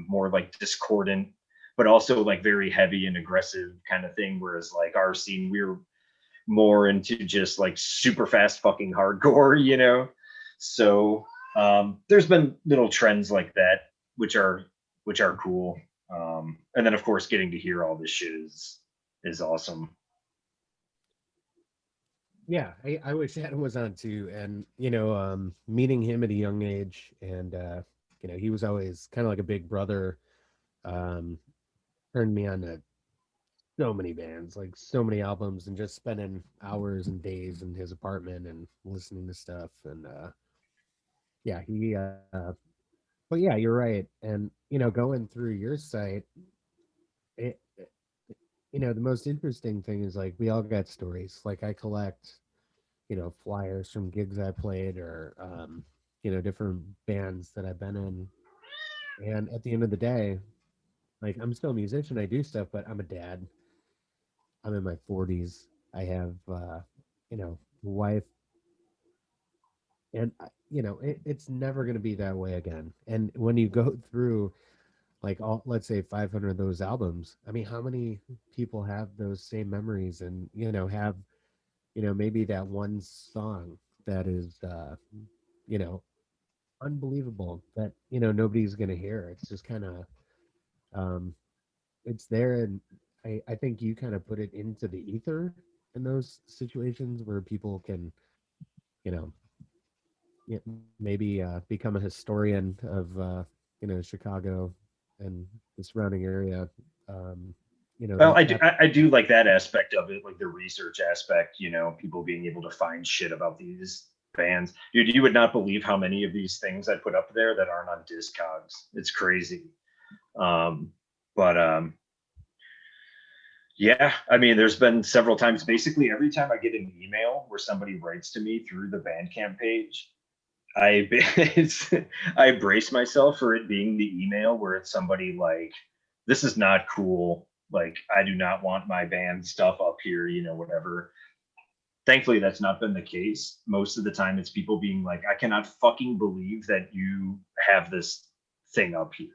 more like discordant, but also like very heavy and aggressive kind of thing. Whereas like our scene, we were more into just like super fast fucking hardcore, So there's been little trends like that, which are cool. And then of course getting to hear all this shit is awesome. Yeah, I wish Adam was on too. And, meeting him at a young age and, he was always kind of like a big brother, um, turned me on to so many bands, like so many albums, and just spending hours and days in his apartment and listening to stuff. And, yeah, but yeah, you're right. And, going through your site, it the most interesting thing is like we all got stories. Like I collect, flyers from gigs I played or different bands that I've been in. And at the end of the day, like I'm still a musician, I do stuff, but I'm a dad. I'm in my 40s. I have wife, and it's never going to be that way again. And when you go through like all, let's say 500 of those albums, I mean, how many people have those same memories and have maybe that one song that is you know unbelievable that nobody's gonna hear. It's just kind of um it's there. And I think you kind of put it into the ether in those situations where people can you know maybe become a historian of Chicago and the surrounding area. um Well, that that I do like that aspect of it, like the research aspect, people being able to find shit about these bands. Dude, you would not believe how many of these things I put up there that aren't on Discogs. It's crazy. Um, but yeah, I mean, there's been several times, basically every time I get an email where somebody writes to me through the Bandcamp page, I it's, I brace myself for it being the email where it's somebody like, "This is not cool. Like, I do not want my band stuff up here. Whatever." Thankfully, that's not been the case. Most of the time, it's people being like, "I cannot fucking believe that you have this thing up here."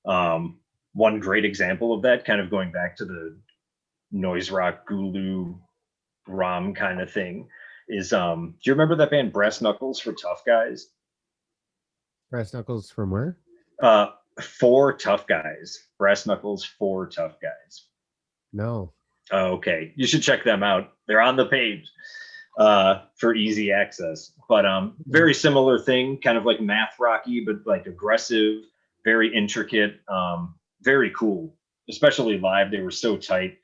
Um, One great example of that, kind of going back to the noise rock Gulu Rom kind of thing, is do you remember that band Brass Knuckles for Tough Guys? Brass Knuckles from where? Uh, Four Tough Guys. Brass Knuckles, Four Tough Guys. No. Oh, okay, you should check them out. They're on the page for easy access. But very similar thing, kind of like math rocky, but like aggressive, very intricate, very cool. Especially live, they were so tight.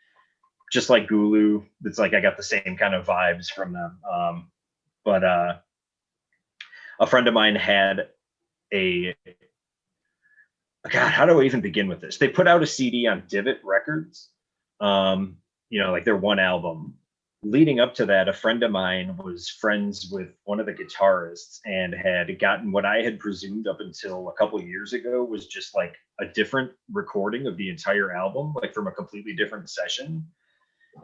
Just like Gulu, it's like I got the same kind of vibes from them. But a friend of mine had a God, how do I even begin with this? They put out a CD on Divot Records, like their one album. Leading up to that, a friend of mine was friends with one of the guitarists and had gotten what I had presumed up until a couple of years ago was just like a different recording of the entire album, like from a completely different session.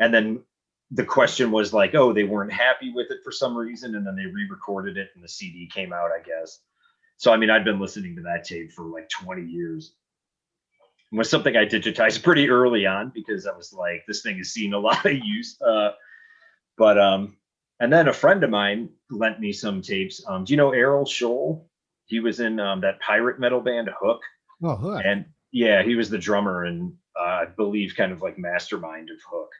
And then the question was like, oh, they weren't happy with it for some reason, and then they re-recorded it and the CD came out, I guess. So I mean, I'd been listening to that tape for like 20 years. It was something I digitized pretty early on because I was like, this thing has seen a lot of use. But and then a friend of mine lent me some tapes. Do you know Errol Scholl? He was in that pirate metal band Hook, Oh, Hook. and yeah, he was the drummer and I believe kind of like mastermind of Hook.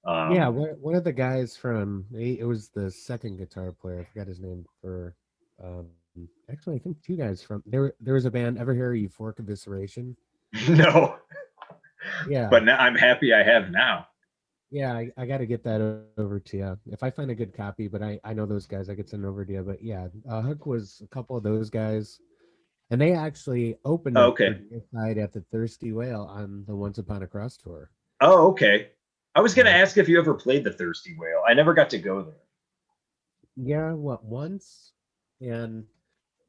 Yeah, Um, one of the guys from it was the second guitar player. I forgot his name for. Actually, I think two guys from there was a band. Ever hear of Euphoric Evisceration? no, Yeah, but now I'm happy I have now. yeah. I got to get that over to you if I find a good copy. But I know those guys. I could send over to you. But yeah, Hook was a couple of those guys, and they actually opened Oh, up for okay. Deicide at the Thirsty Whale on the Once Upon a Cross tour. Oh, okay. I was gonna Uh, ask if you ever played the Thirsty Whale. I never got to go there. yeah, what once, and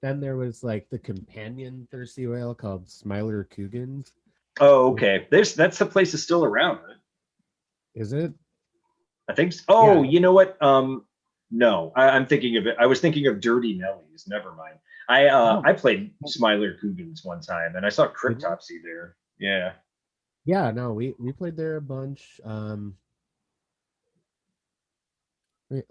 then there was like the companion Thirsty Whale called Smiler Coogan's. Oh, okay. That's the place is still around, right? Is it? I think. Yeah. Oh, you know what? No, I'm thinking of it. I was thinking of Dirty Nellies. Never mind. Oh, I played Smiler Coogan's one time, and I saw did you? Cryptopsy there. Yeah. Yeah, no, we played there a bunch. Like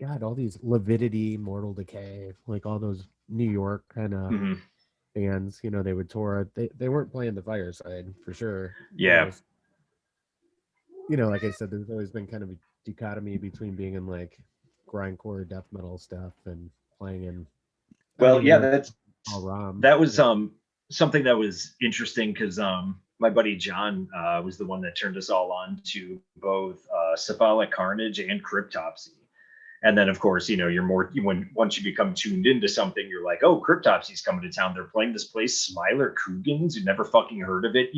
God, all these Lividity, Mortal Decay, like all those New York kind of Hmm. bands, you know, they would tour. They weren't playing the Fireside for sure. Yeah. You know, like I said, there's always been kind of a dichotomy between being in like grindcore death metal stuff and playing in. I Well, mean, yeah, even that's all Rom. that was something that was interesting because my buddy John was the one that turned us all on to both Cephalic Carnage and Cryptopsy. And then, of course, you're more when once you become tuned into something, you're like, oh, Cryptopsy's coming to town. They're playing this place, Smiler Coogan's. You never fucking heard of it,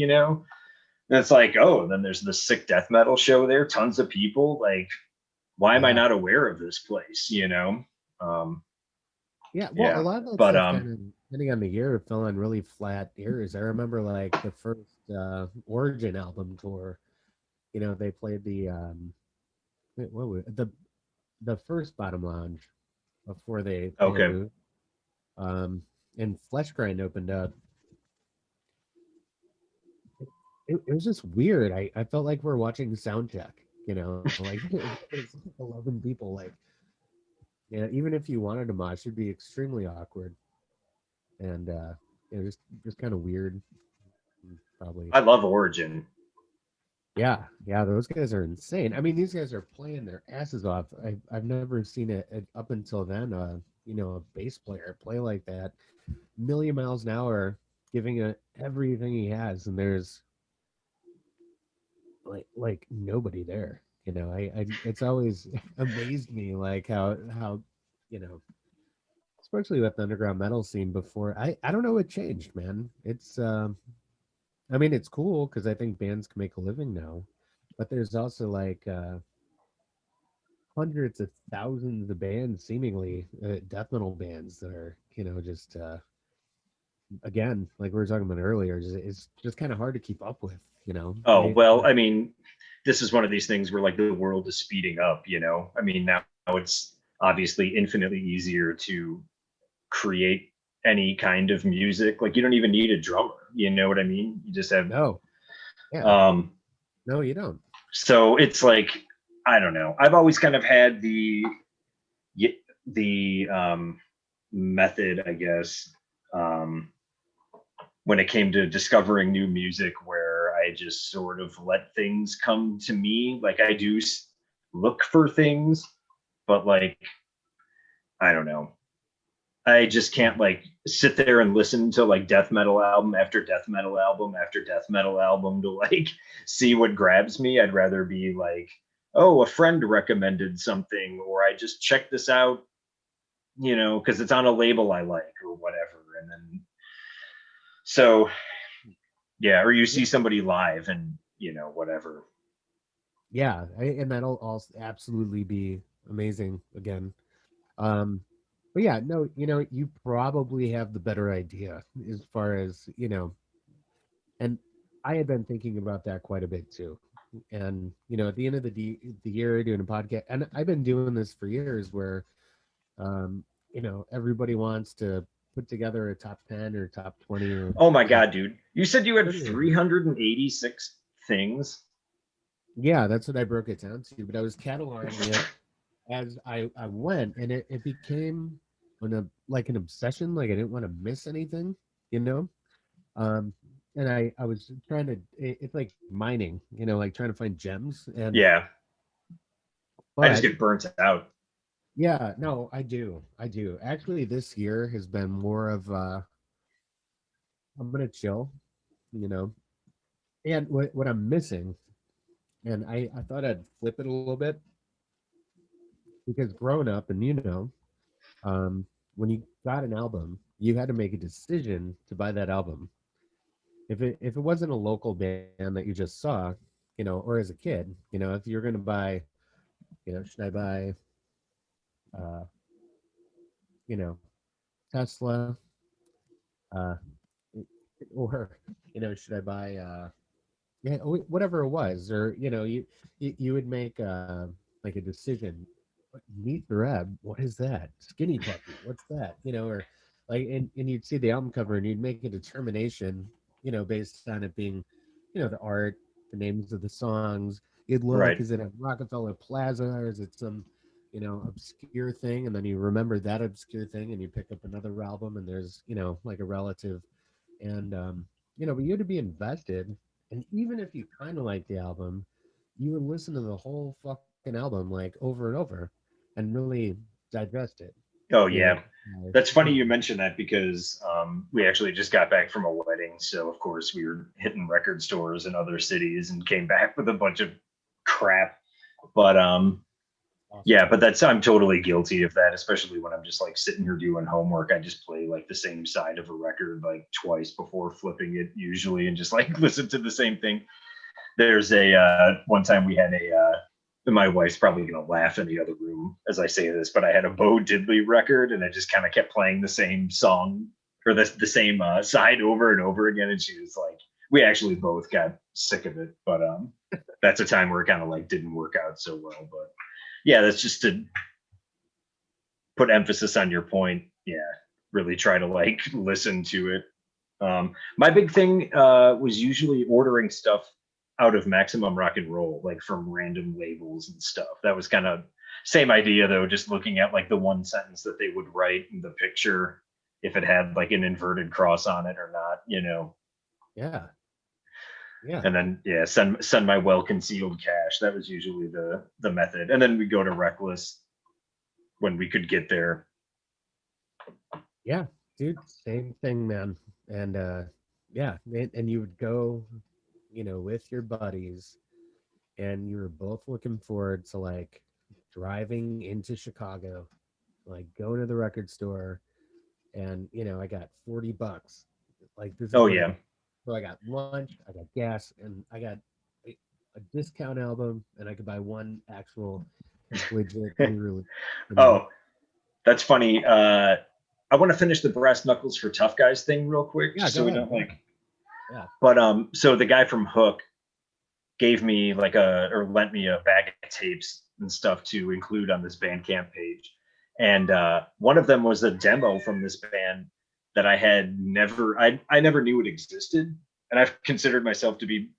And it's like, oh, then there's the sick death metal show there, tons of people. Like, why am I Yeah, not aware of this place? Um, yeah. Well, a yeah, lot of that but stuff kind of depending on the year fell on really flat ears. I remember like the first Origin album tour. You know, they played what was the first Bottom Lounge before they had okay. moved. And Flesh Grind opened up. It was just weird. I felt like we're watching Soundcheck. You know, like there's 11 people. Like, yeah, even if you wanted to mosh, it'd be extremely awkward and just kind of weird. Probably. I love Origin. Yeah, yeah, those guys are insane. I mean, these guys are playing their asses off. I've never seen it up until then. You know, a bass player play like that, million miles an hour, giving it everything he has, and there's like nobody there. You know, I it's always amazed me like how you know, especially with the underground metal scene before. I don't know what changed, man. It's I mean, it's cool because I think bands can make a living now, but there's also like hundreds of thousands of bands, seemingly death metal bands that are just again like we were talking about earlier. It's just kind of hard to keep up with. You know, Oh, well, I mean, this is one of these things where like the world is speeding up, I mean, now it's obviously infinitely easier to create any kind of music. Like you don't even need a drummer, you know what I mean? You just have no, yeah, um no, you don't. so it's like I don't know. I've always kind of had the method, I guess, um when it came to discovering new music where I just sort of let things come to me. Like I do look for things, but like, I don't know. I just Yeah, can't like sit there and listen to like death metal album after death metal album after death metal album to like see what grabs me. I'd rather be like, oh, a friend recommended something, or I just checked this out, because it's on a label I like or whatever. And then so yeah, or you yeah, see somebody live and whatever. yeah, and that'll also absolutely be amazing again. Um, but yeah, no, you probably have the better idea as far as and I had been thinking about that quite a bit too. And at the end of the year, doing a podcast, and I've been doing this for years, where um, everybody wants to put together a top 10 or top 20 or Oh my top god, dude. You said you had 30 of them. 386 things. Yeah, that's what I broke it down to. But I was cataloging it as I went, and it became like an obsession. Like I didn't want to miss anything, you know. Um, and I was trying to. It's like mining, like trying to find gems. And Yeah. I just but get burnt out. yeah, no, I do. Actually, this year has been more of I'm gonna chill, you know. And what I'm missing, and I thought I'd flip it a little bit because growing up, and when you got an album, you had to make a decision to buy that album. If it wasn't a local band that you just saw, or as a kid, if you're gonna buy, should I buy, uh, Tesla, uh, or should I buy, yeah, whatever it was, or you would make like a decision. Meet the Reb, what is that? Skinny Puppy, what's that? Or like, and you'd see the album cover and you'd make a determination, based on it being, the art, the names of the songs. You'd look, Right. is it at Rockefeller Plaza or is it some, obscure thing, and then you remember that obscure thing, and you pick up another album, and there's like a relative, and but you had to be invested, and even if you kind of like the album, you would listen to the whole fucking album like over and over, and really digest it. Oh You know, yeah, that's funny you mentioned that because we actually just got back from a wedding, so of course we were hitting record stores in other cities and came back with a bunch of crap. But awesome. yeah, but that's I'm totally guilty of that, especially when I'm just like sitting here doing homework. I just play like the same side of a record like twice before flipping it usually, and just like listen to the same thing. There's a one time we had a my wife's probably gonna laugh in the other room as I say this, but I had a Bo Diddley record and I just kind of kept playing the same song or the same side over and over again, and she was like, we actually both got sick of it, but that's a time where it kind of like didn't work out so well. But yeah, that's just to put emphasis on your point. Yeah, really try to like listen to it. My big thing was usually ordering stuff out of Maximum Rock and Roll, like from random labels and stuff. That was kind of same idea though, just looking at like the one sentence that they would write in the picture, if it had like an inverted cross on it or not. Yeah, yeah, And then yeah, send my well concealed cash. That was usually the method. And then we go to Reckless when we could get there. yeah, dude. Same thing, man. And yeah, and you would go, with your buddies, and you were both looking forward to like driving into Chicago, like going to the record store, and I got $40. Like this is Oh what I yeah. got. So I got lunch, I got gas, and I got a discount album, and I could buy one actual legit re-release. You know? Oh, that's funny. I want to finish the brass knuckles for tough guys thing real quick, Yeah, just go so we ahead. don't like. Yeah, But so the guy from Hook gave me like or lent me a bag of tapes and stuff to include on this Bandcamp page, and one of them was a demo from this band that I had I never knew it existed, and I've considered myself to be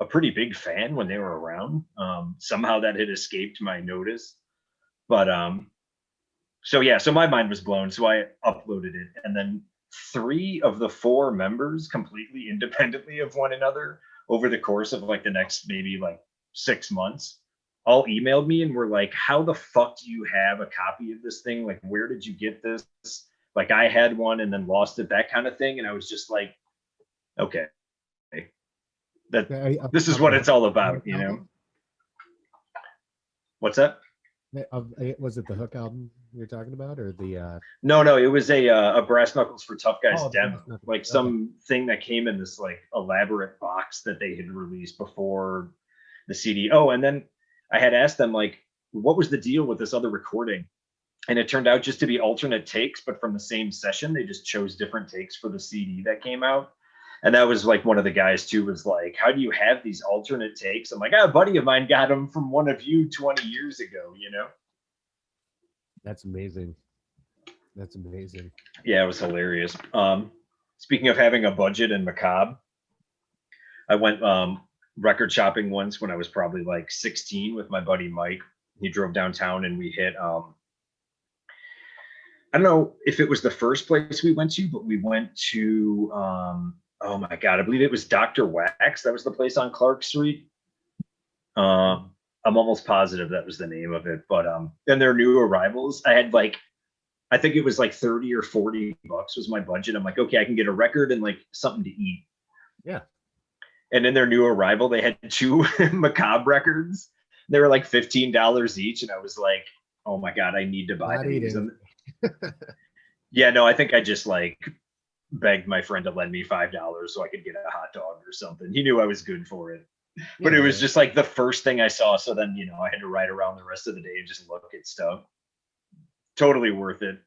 a pretty big fan when they were around. Somehow that had escaped my notice, but so yeah, so my mind was blown. So I uploaded it, and then three of the four members, completely independently of one another, over the course of like the next maybe like 6 months, all emailed me and were like, "How the fuck do you have a copy of this thing? Like, where did you get this? Like, I had one and then lost it, that kind of thing." And I was just like, "Okay, that this is of what the it's all Hook about." album. What's that? Was it the Hook album you're talking about, or the? No, it was a brass knuckles for tough guys Oh, the demo, Brass Knuckles. like Okay. some thing that came in this like elaborate box that they had released before the CD. Oh, and then I had asked them like, what was the deal with this other recording? And it turned out just to be alternate takes, but from the same session. They just chose different takes for the CD that came out. And that was like one of the guys too was like, "How do you have these alternate takes?" I'm like, "Ah, a buddy of mine got them from one of you 20 years ago." That's amazing. That's amazing. Yeah, it was hilarious. Speaking of having a budget and macabre, I went record shopping once when I was probably like 16 with my buddy Mike. He drove downtown and we hit I don't know if it was the first place we went to, but we went to oh my god, I believe it was Dr. Wax. That was the place on Clark Street. I'm almost positive that was the name of it. But and their new arrivals, I had like I think it was like 30 or $40 was my budget. I'm like, okay, I can get a record and like something to eat. Yeah. And in their new arrival, they had two macabre records. They were like $15 each. And I was like, oh my God, I need to buy Not these. eating. And yeah, no, I think I just like begged my friend to lend me $5 so I could get a hot dog or something. He knew I was good for it. But it was just like the first thing I saw. So then, I had to ride around the rest of the day and just look at stuff. Totally worth it.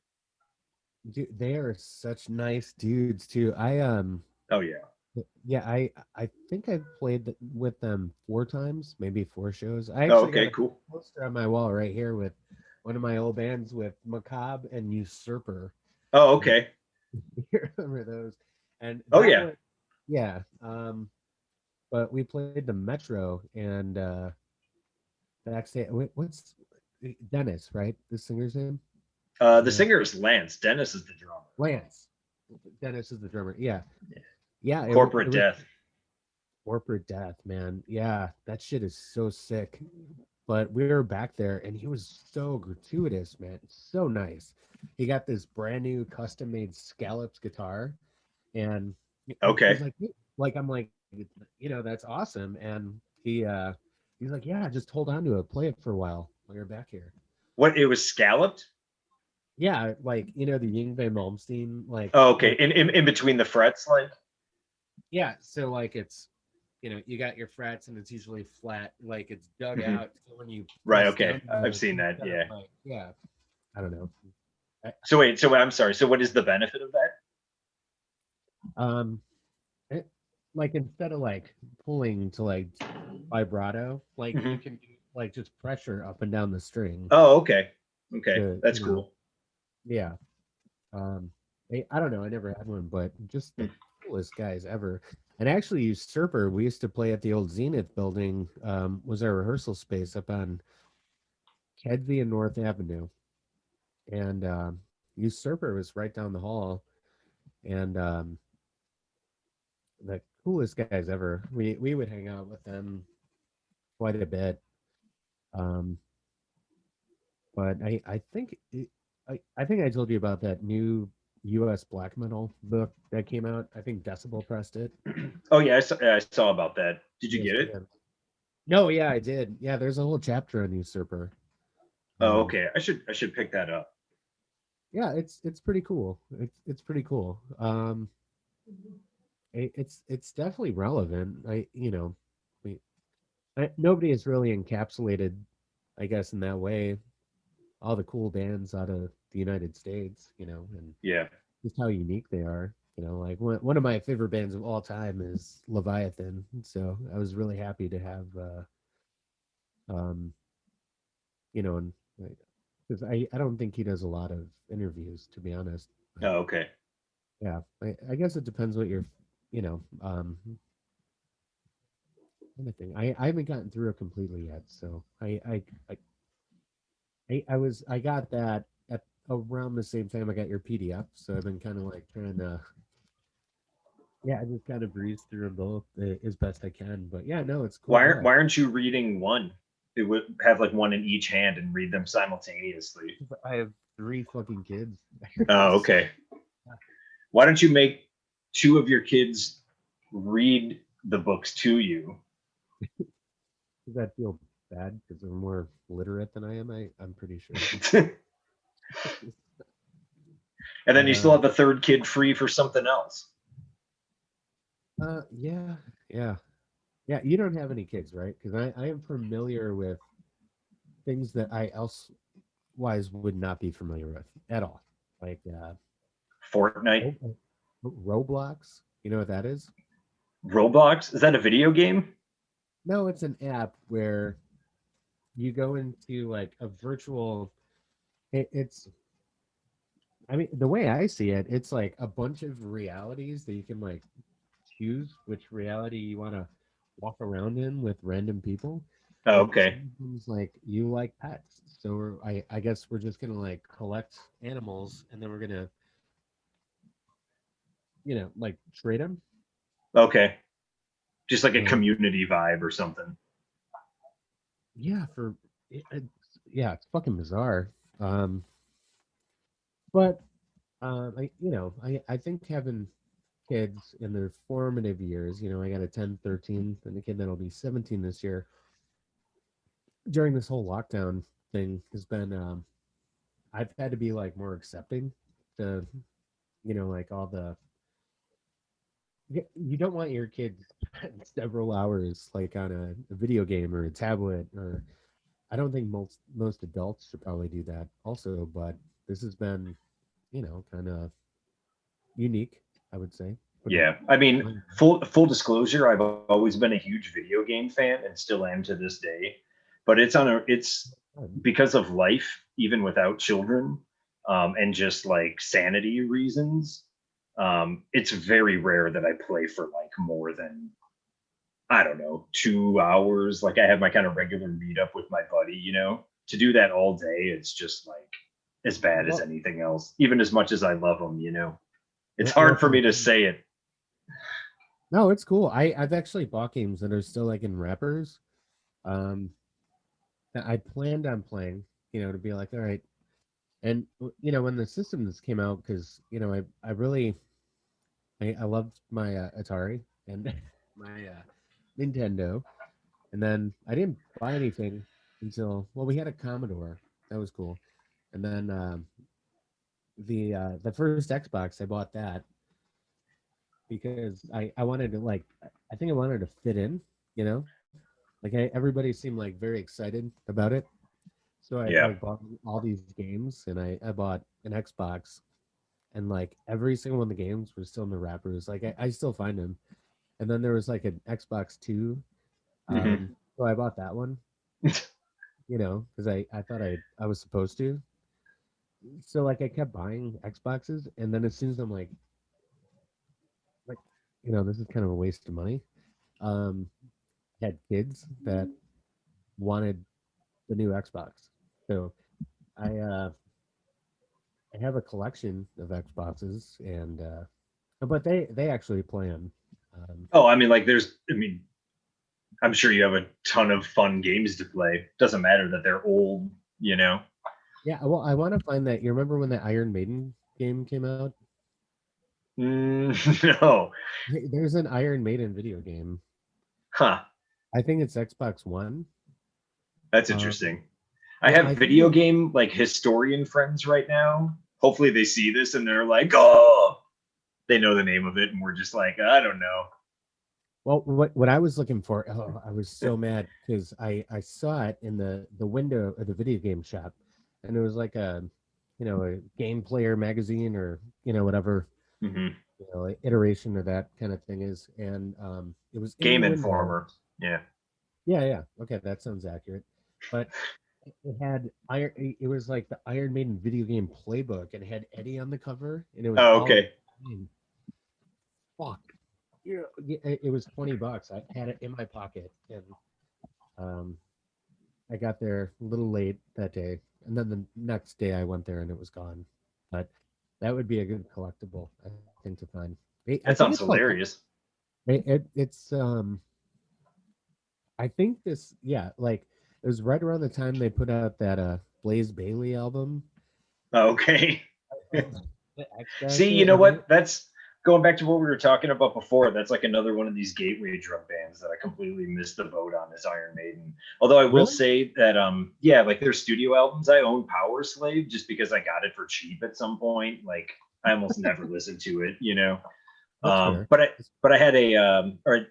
Dude, they are such nice dudes too. Oh yeah. Yeah, I think I've played with them 4 times, maybe 4 shows. I Oh, actually got okay, a cool. poster on my wall right here with one of my old bands with Macabre and Usurper. Oh, okay. You remember those? And Oh that yeah. one, yeah. But we played the Metro and backstage. What's Dennis, right? The singer's name? The Yeah. singer is Lance. Dennis is the drummer. Lance. Dennis is the drummer. Yeah. Yeah. It Corporate was Death. corporate death, man. Yeah. That shit is so sick. But we were back there and he was so gratuitous, man. So nice. He got this brand new custom made scallops guitar. And he's Okay. like, I'm like, that's awesome. And he's like, yeah, just hold on to it, play it for a while you're back here. What, it was scalloped? Yeah, like the Yngwie Malmsteen, Oh, okay. In between the frets, like. yeah. So like it's you got your frets and it's usually flat, like it's dug Mhm. out. So when you Right. press Okay. down on I've it, seen that. instead of Yeah. yeah, I don't know. So wait. So I'm sorry. So what is the benefit of that? Um, it, like instead of like pulling to like vibrato, like you Mhm. can do like just pressure up and down the string Oh, okay. Okay. to That's cool. yeah. I don't know. I never had one, but just Hmm. the coolest guys ever. And actually, Usurper, we used to play at the old Zenith building. Was our rehearsal space up on Kedzie and North Avenue, and Usurper was right down the hall. And the coolest guys ever. We would hang out with them quite a bit. Um, but I think I told you about that new U.S. black metal book that came out. I think Decibel pressed it. Oh yeah, I saw about that. Did you get it? ESPN. No, yeah, I did. Yeah, there's a whole chapter on Usurper. Oh, okay. I should pick that up. Yeah, it's pretty cool. It's pretty cool. It's definitely relevant. We, nobody has really encapsulated, I guess, in that way, all the cool bands out of the United States. And Yeah. just how unique they are. Like one of my favorite bands of all time is Leviathan. So I was really happy to have, um, and because I don't think he does a lot of interviews, to be honest. But Oh, okay. yeah, I guess it depends what you're, you know, kind of thing. I haven't gotten through it completely yet, so I got that at around the same time I got your PDF, so I've been kind of like trying to, yeah, I just kind of breeze through them both as best I can. But yeah, no, it's a cool book. Why aren't you reading one? It would have like one in each hand and read them simultaneously. I have three fucking kids. Oh, okay. Why don't you make two of your kids read the books to you? Does that feel bad because they're more literate than I am? I'm pretty sure. And then But you still have the third kid free for something else. yeah, yeah, yeah. You don't have any kids, right? Because I am familiar with things that I elsewise would not be familiar with at all. Like Fortnite. Ro- Roblox. You know what that is? Roblox? Is that a video game? No, it's an app where you go into like a virtual. It's. I mean, the way I see it, it's like a bunch of realities that you can like choose which reality you want to walk around in with random people. Oh, And okay. sometimes like you like pets, so I guess we're just gonna like collect animals, and then we're gonna like trade them. Okay. Just like a And community vibe or something. yeah, yeah, it's fucking bizarre. But I think having kids in their formative years, I got a 10, 13, and a kid that'll be 17 this year. During this whole lockdown thing has been I've had to be like more accepting to like all the you don't want your kids several hours like on a video game or a tablet, or I don't think most adults should probably do that also, but this has been kind of unique, I would say. Put it Yeah. I mean, full disclosure, I've always been a huge video game fan and still am to this day. But it's because of life, even without children, and just like sanity reasons. It's very rare that I play for like more than, I don't know, 2 hours. Like I have my kind of regular meetup with my buddy, to do that all day, it's just like as bad as anything else. Even as much as I love them, it's hard for me to say it. No, it's cool. I've actually bought games that are still like in wrappers. Um, that I planned on playing, to be like, all right. And when the systems came out, because I really I loved my Atari and my Nintendo, and then I didn't buy anything until, well, we had a Commodore. That was cool. And then the first Xbox, I bought that because I wanted to, like, I think I wanted to fit in, you know, like everybody seemed like very excited about it. So I Yeah. like bought all these games, and I bought an Xbox, and like every single one of the games were still in the wrappers. Like I still find them. And then there was like an Xbox Two. Hmm. So I bought that one, because I thought I was supposed to. So like I kept buying Xboxes, and then as soon as I'm like, this is kind of a waste of money. Um, had kids that wanted the new Xbox, so I I have a collection of Xboxes, and but they actually play them. Oh, I mean, like I'm sure you have a ton of fun games to play. Doesn't matter that they're old. Yeah, well, I want to find that. You remember when the Iron Maiden game came out? No. There's an Iron Maiden video game. Huh. I think it's Xbox One. That's Um, interesting. I yeah, have I think video it. game like historian friends right now. Hopefully they see this and they're like, oh, they know the name of it, and we're just like, I don't know. Well, what I was looking for, oh, I was so mad because I saw it in the window of the video game shop, and it was like a game player magazine, or whatever, Hmm. iteration of that kind of thing is, and it was in the Game window. Informer. Yeah. Yeah, yeah, okay, that sounds accurate. But it had Iron. It was like the Iron Maiden video game playbook, and it had Eddie on the cover, and it was Oh, all. okay. Fuck. Yeah, it was $20. I had it in my pocket, and um, I got there a little late that day, and then the next day I went there and it was gone. But that would be a good collectible, I think, to find. I That think sounds it's called. hilarious. It's I think this, yeah, like it was right around the time they put out that Blaze Bailey album. Okay. The X See, Factor, you know and what? That's going back to what we were talking about before. That's like another one of these gateway drug bands that I completely missed the boat on is Iron Maiden. Although I will really, say that yeah, like their studio albums, I own Power Slave just because I got it for cheap at some point. Like I almost never listened to it. that's fair. But I had or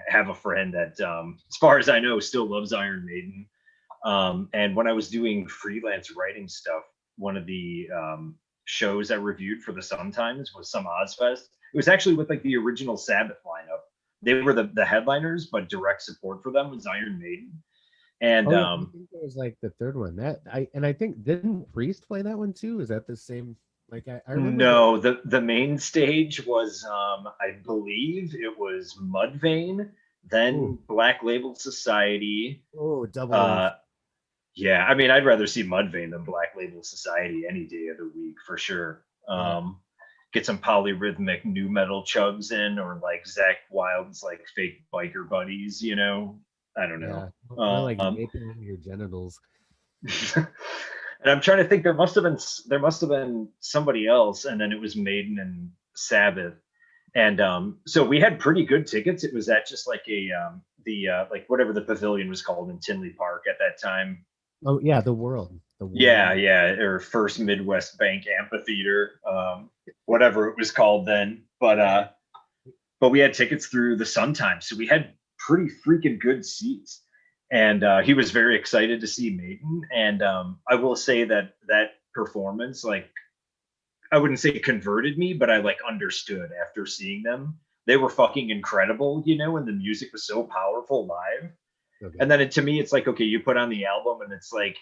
have a friend that as far as I know still loves Iron Maiden. And when I was doing freelance writing stuff, one of the shows I reviewed for the Sun Times was some Ozfest. It was actually with like the original Sabbath lineup. They were the headliners, but direct support for them was Iron Maiden. And Oh yeah, I think it was like the third one. I think, didn't Priest play that one too? Is that the same? Like I remember the. no, the main stage was I believe it was Mudvayne, Ooh, then Black Label Society. oh, double F. Uh, Yeah, I mean, I'd rather see Mudvayne than Black Label Society any day of the week for sure. Yeah, Get some polyrhythmic new metal chugs in, or like Zach Wild's like fake biker buddies. I don't know. yeah. Or like vaping your genitals. And I'm trying to think. There must have been somebody else, and then it was Maiden and Sabbath, and so we had pretty good tickets. It was at just like the like whatever the pavilion was called in Tinley Park at that time. Oh yeah, the world, the Yeah, world. yeah, or First Midwest Bank Amphitheater, whatever it was called then. But we had tickets through the Sun Times, so we had pretty freaking good seats. And he was very excited to see Maiden. And I will say that that performance, like, I wouldn't say converted me, but I like understood after seeing them. They were fucking incredible, and the music was so powerful live. Okay. And then to me, it's like, okay, you put on the album, and it's like,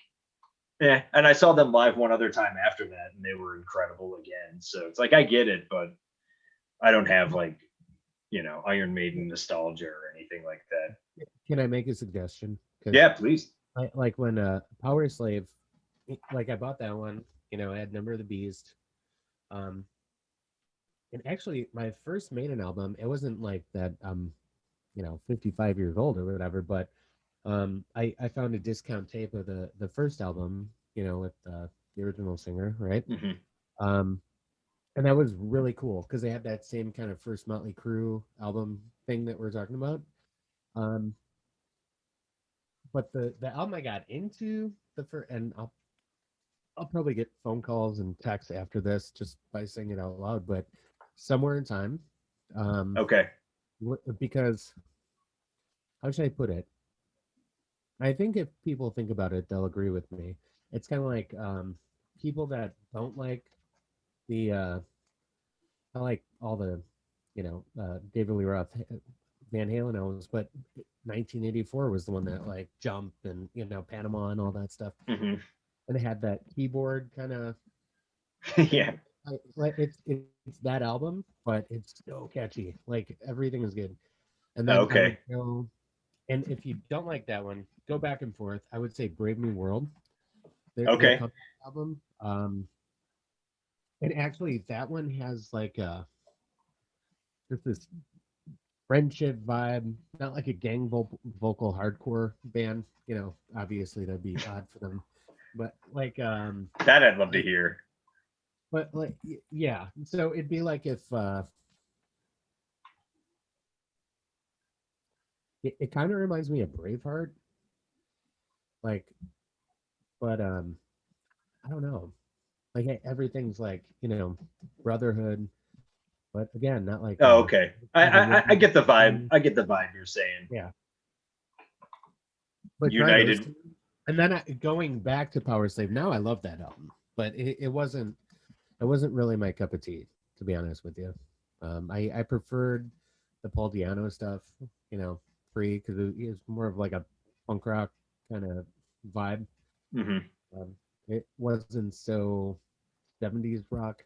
yeah, and I saw them live one other time after that, and they were incredible again. So it's like I get it, but I don't have like Iron Maiden nostalgia or anything like that. Can I make a suggestion? Because Yeah, please. like when Power Slave, like I bought that one, I had Number of the Beast. Um, and actually my first Maiden album, it wasn't like that 55 years old or whatever, but I found a discount tape of the first album, with the original singer, right? Hmm. Um, and that was really cool because they had that same kind of first Motley Crue album thing that we're talking about. Um, but the album I got into the first, and I'll probably get phone calls and texts after this just by saying it out loud. But Somewhere in Time, um, Okay. because how should I put it? I think if people think about it, they'll agree with me. It's kind of like people that don't like the I like all the David Lee Roth, Van Halen albums, but 1984 was the one that like Jump and Panama and all that stuff, Hmm. and it had that keyboard kind of Yeah. like it's that album, but it's so catchy. Like everything is good. And then I would Okay. go, and if you don't like that one, go back and forth. I would say Brave New World, their Okay. comeback album. And actually that one has like just this friendship vibe, not like a gang vocal hardcore band. Obviously that'd be odd for them, but like That I'd love to like hear. but like yeah. So it'd be like if it kind of reminds me of Braveheart, like, but I don't know, like everything's like brotherhood, but again, not like Oh, okay. the I Whitney get the vibe. thing. I get the vibe you're saying. Yeah, but try those United. two. And then going back to Power Slave, now I love that album, but it wasn't really my cup of tea, to be honest with you. I preferred the Paul Diano stuff, free because it was more of like a punk rock kind of vibe. Hmm. It wasn't so 70s rock,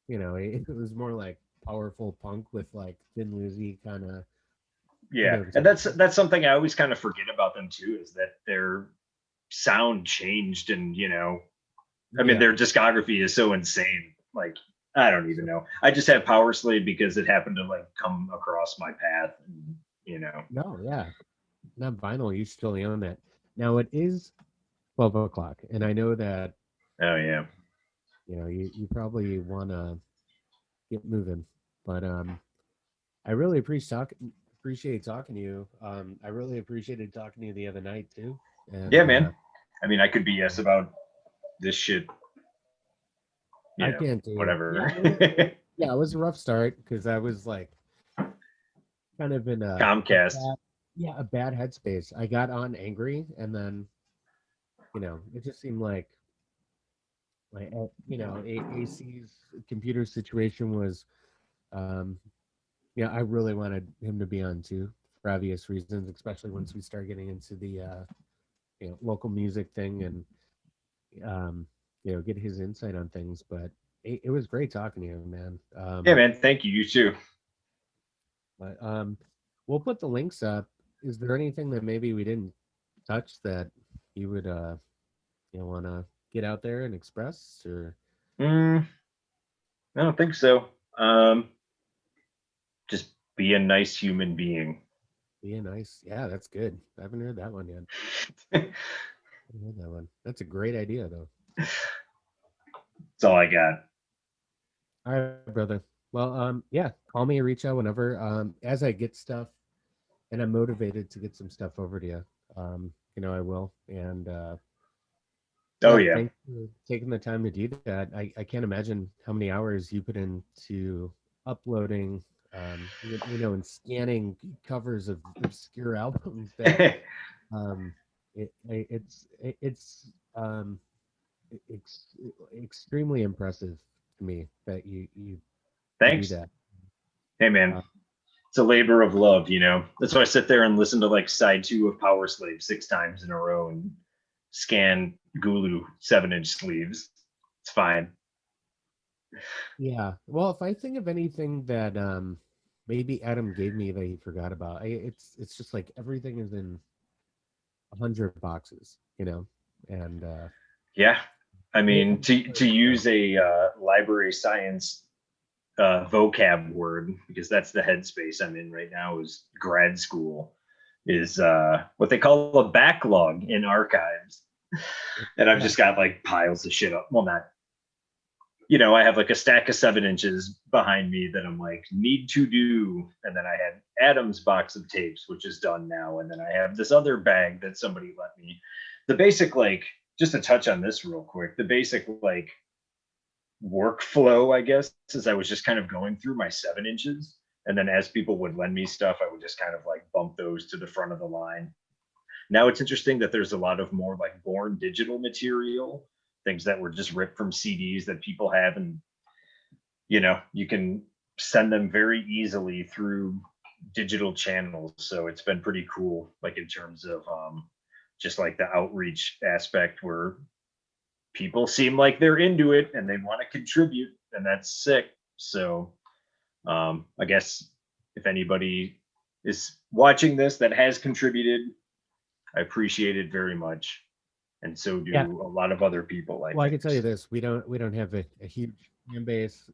it was more like powerful punk with like Thin Lizzy kind of Yeah, and guitar. that's something I always kind of forget about them too, is that their sound changed, and I mean, their Yeah. discography is so insane. Like, I don't even know. I just have Power Slave because it happened to like come across my path, and, you know. No, yeah. Not vinyl, you still own that. Now it is 12 o'clock, and I know that, Oh yeah. you probably want to get moving, but I really appreciate talking to you. I really appreciated talking to you the other night too, Yeah, and man. I mean, I could BS about this shit, I can't do. Yeah, whatever. yeah, it was a rough start because I was like kind of in a Comcast. bad, yeah, a bad headspace. I got on angry, and then it just seemed like AC's computer situation was, um, I really wanted him to be on too for obvious reasons, especially once we start getting into the local music thing and get his insight on things. But it was great talking to you, man. Yeah, man. Thank you. You too. But we'll put the links up. Is there anything that maybe we didn't touch that you would want to get out there and express, or Mm, I don't think so. Um, just be a nice human being. be a nice? Yeah, that's good. I haven't heard that one yet. I haven't heard that one. That's a great idea, though. That's all I got. All right, brother. Well, yeah, call me or reach out whenever. As I get stuff and I'm motivated to get some stuff over to you. I will. And Oh yeah, yeah. thanks for taking the time to do that. I can't imagine how many hours you put into uploading, and scanning covers of obscure albums that um, it's ex- extremely impressive to me that you do Thanks. that. Hey man. Uh, It's a labor of love. That's why I sit there and listen to like side two of Power Slave 6 times in a row and scan Gulu 7-inch sleeves. It's fine. yeah. Well, if I think of anything that maybe Adam gave me that he forgot about, it's just like everything is in 100 boxes, and Yeah. I mean, to you know, use a library science vocab word, because that's the headspace I'm in right now, is grad school, is what they call a backlog in archives. And I've yeah, just got like piles of shit up. Well, not, I have like a stack of 7 inches behind me that I'm like, need to do. And then I had Adam's box of tapes, which is done now. And then I have this other bag that somebody let me. The basic, like, just to touch on this real quick, the basic, like, workflow, I guess, is I was just kind of going through my 7 inches. And then as people would lend me stuff, I would just kind of like bump those to the front of the line. Now it's interesting that there's a lot of more like born digital material, things that were just ripped from CDs that people have, and you can send them very easily through digital channels. So it's been pretty cool, like in terms of just like the outreach aspect, where people seem like they're into it and they want to contribute, and that's sick. So I guess if anybody is watching this that has contributed, I appreciate it very much, and so yeah. do a lot of other people, I Well, I think. can tell you this: we don't have a huge fan base,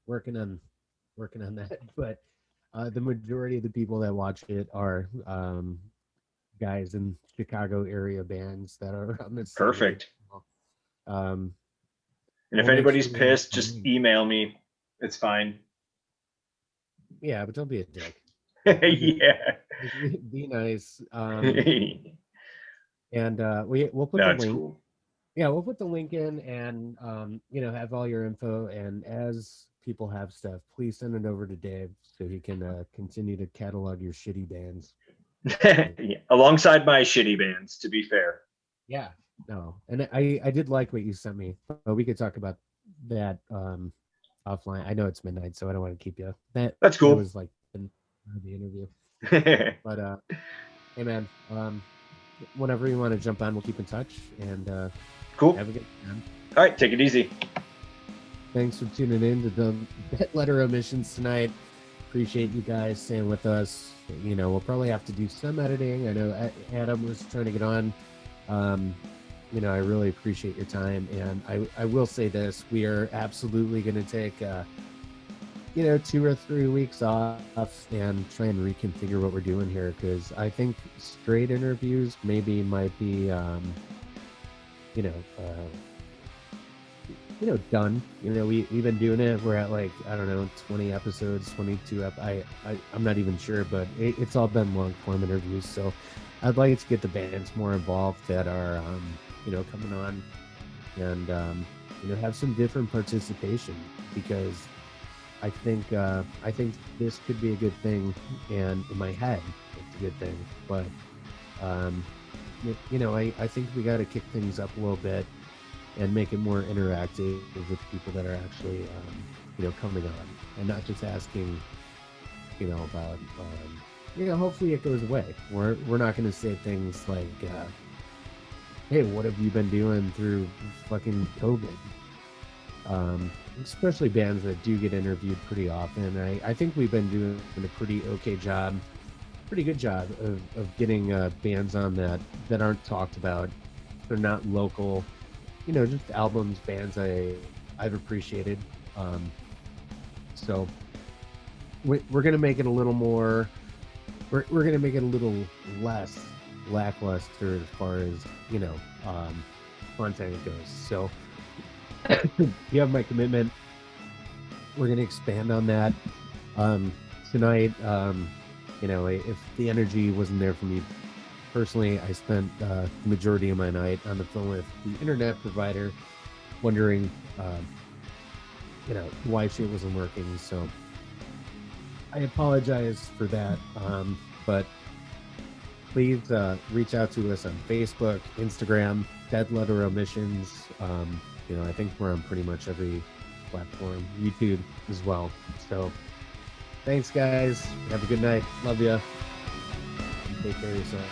working on that, but the majority of the people that watch it are guys in Chicago area bands that are around the city. Perfect. Um, And if we'll make anybody's sure we have pissed, just email me. It's fine. yeah, but don't be a dick. Yeah. Be nice. And we'll put No, the it's link. cool. Yeah, we'll put the link in, and have all your info. And as people have stuff, please send it over to Dave so he can continue to catalog your shitty bands. Yeah. Alongside my shitty bands, to be fair. Yeah, no, and I did like what you sent me, but we could talk about that offline. I know it's midnight, so I don't want to keep you. That's That cool. was like the interview, but hey man, whenever you want to jump on, we'll keep in touch, and Cool. have a good time. All right, take it easy. Thanks for tuning in to the Pet Letter Omissions tonight. Appreciate you guys staying with us. We'll probably have to do some editing. I know Adam was trying to get on. I really appreciate your time, and I will say this: we are absolutely going to take 2 or 3 weeks off and try and reconfigure what we're doing here, because I think straight interviews maybe might be done. We've been doing it. We're at, like, I don't know, 20 episodes, 22 I'm not even sure, but it's all been long form interviews. So I'd like to get the bands more involved that are coming on, and have some different participation, because I think this could be a good thing, and in my head it's a good thing, but I think we got to kick things up a little bit and make it more interactive with people that are actually coming on, and not just asking about hopefully it goes away. We're not going to say things like hey, what have you been doing through fucking COVID? Especially bands that do get interviewed pretty often. I think we've been doing a pretty good job of getting bands on that aren't talked about. They're not local, just albums, bands I've appreciated. So we're gonna make it a little more. We're gonna make it a little less lackluster as far as content goes. So you have my commitment. We're gonna expand on that tonight. If the energy wasn't there for me personally, I spent the majority of my night on the phone with the internet provider, wondering why shit wasn't working. So I apologize for that, but please reach out to us on Facebook, Instagram, Dead Letter Omissions. I think we're on pretty much every platform, YouTube as well. So thanks, guys. Have a good night. Love ya. Take care of yourselves.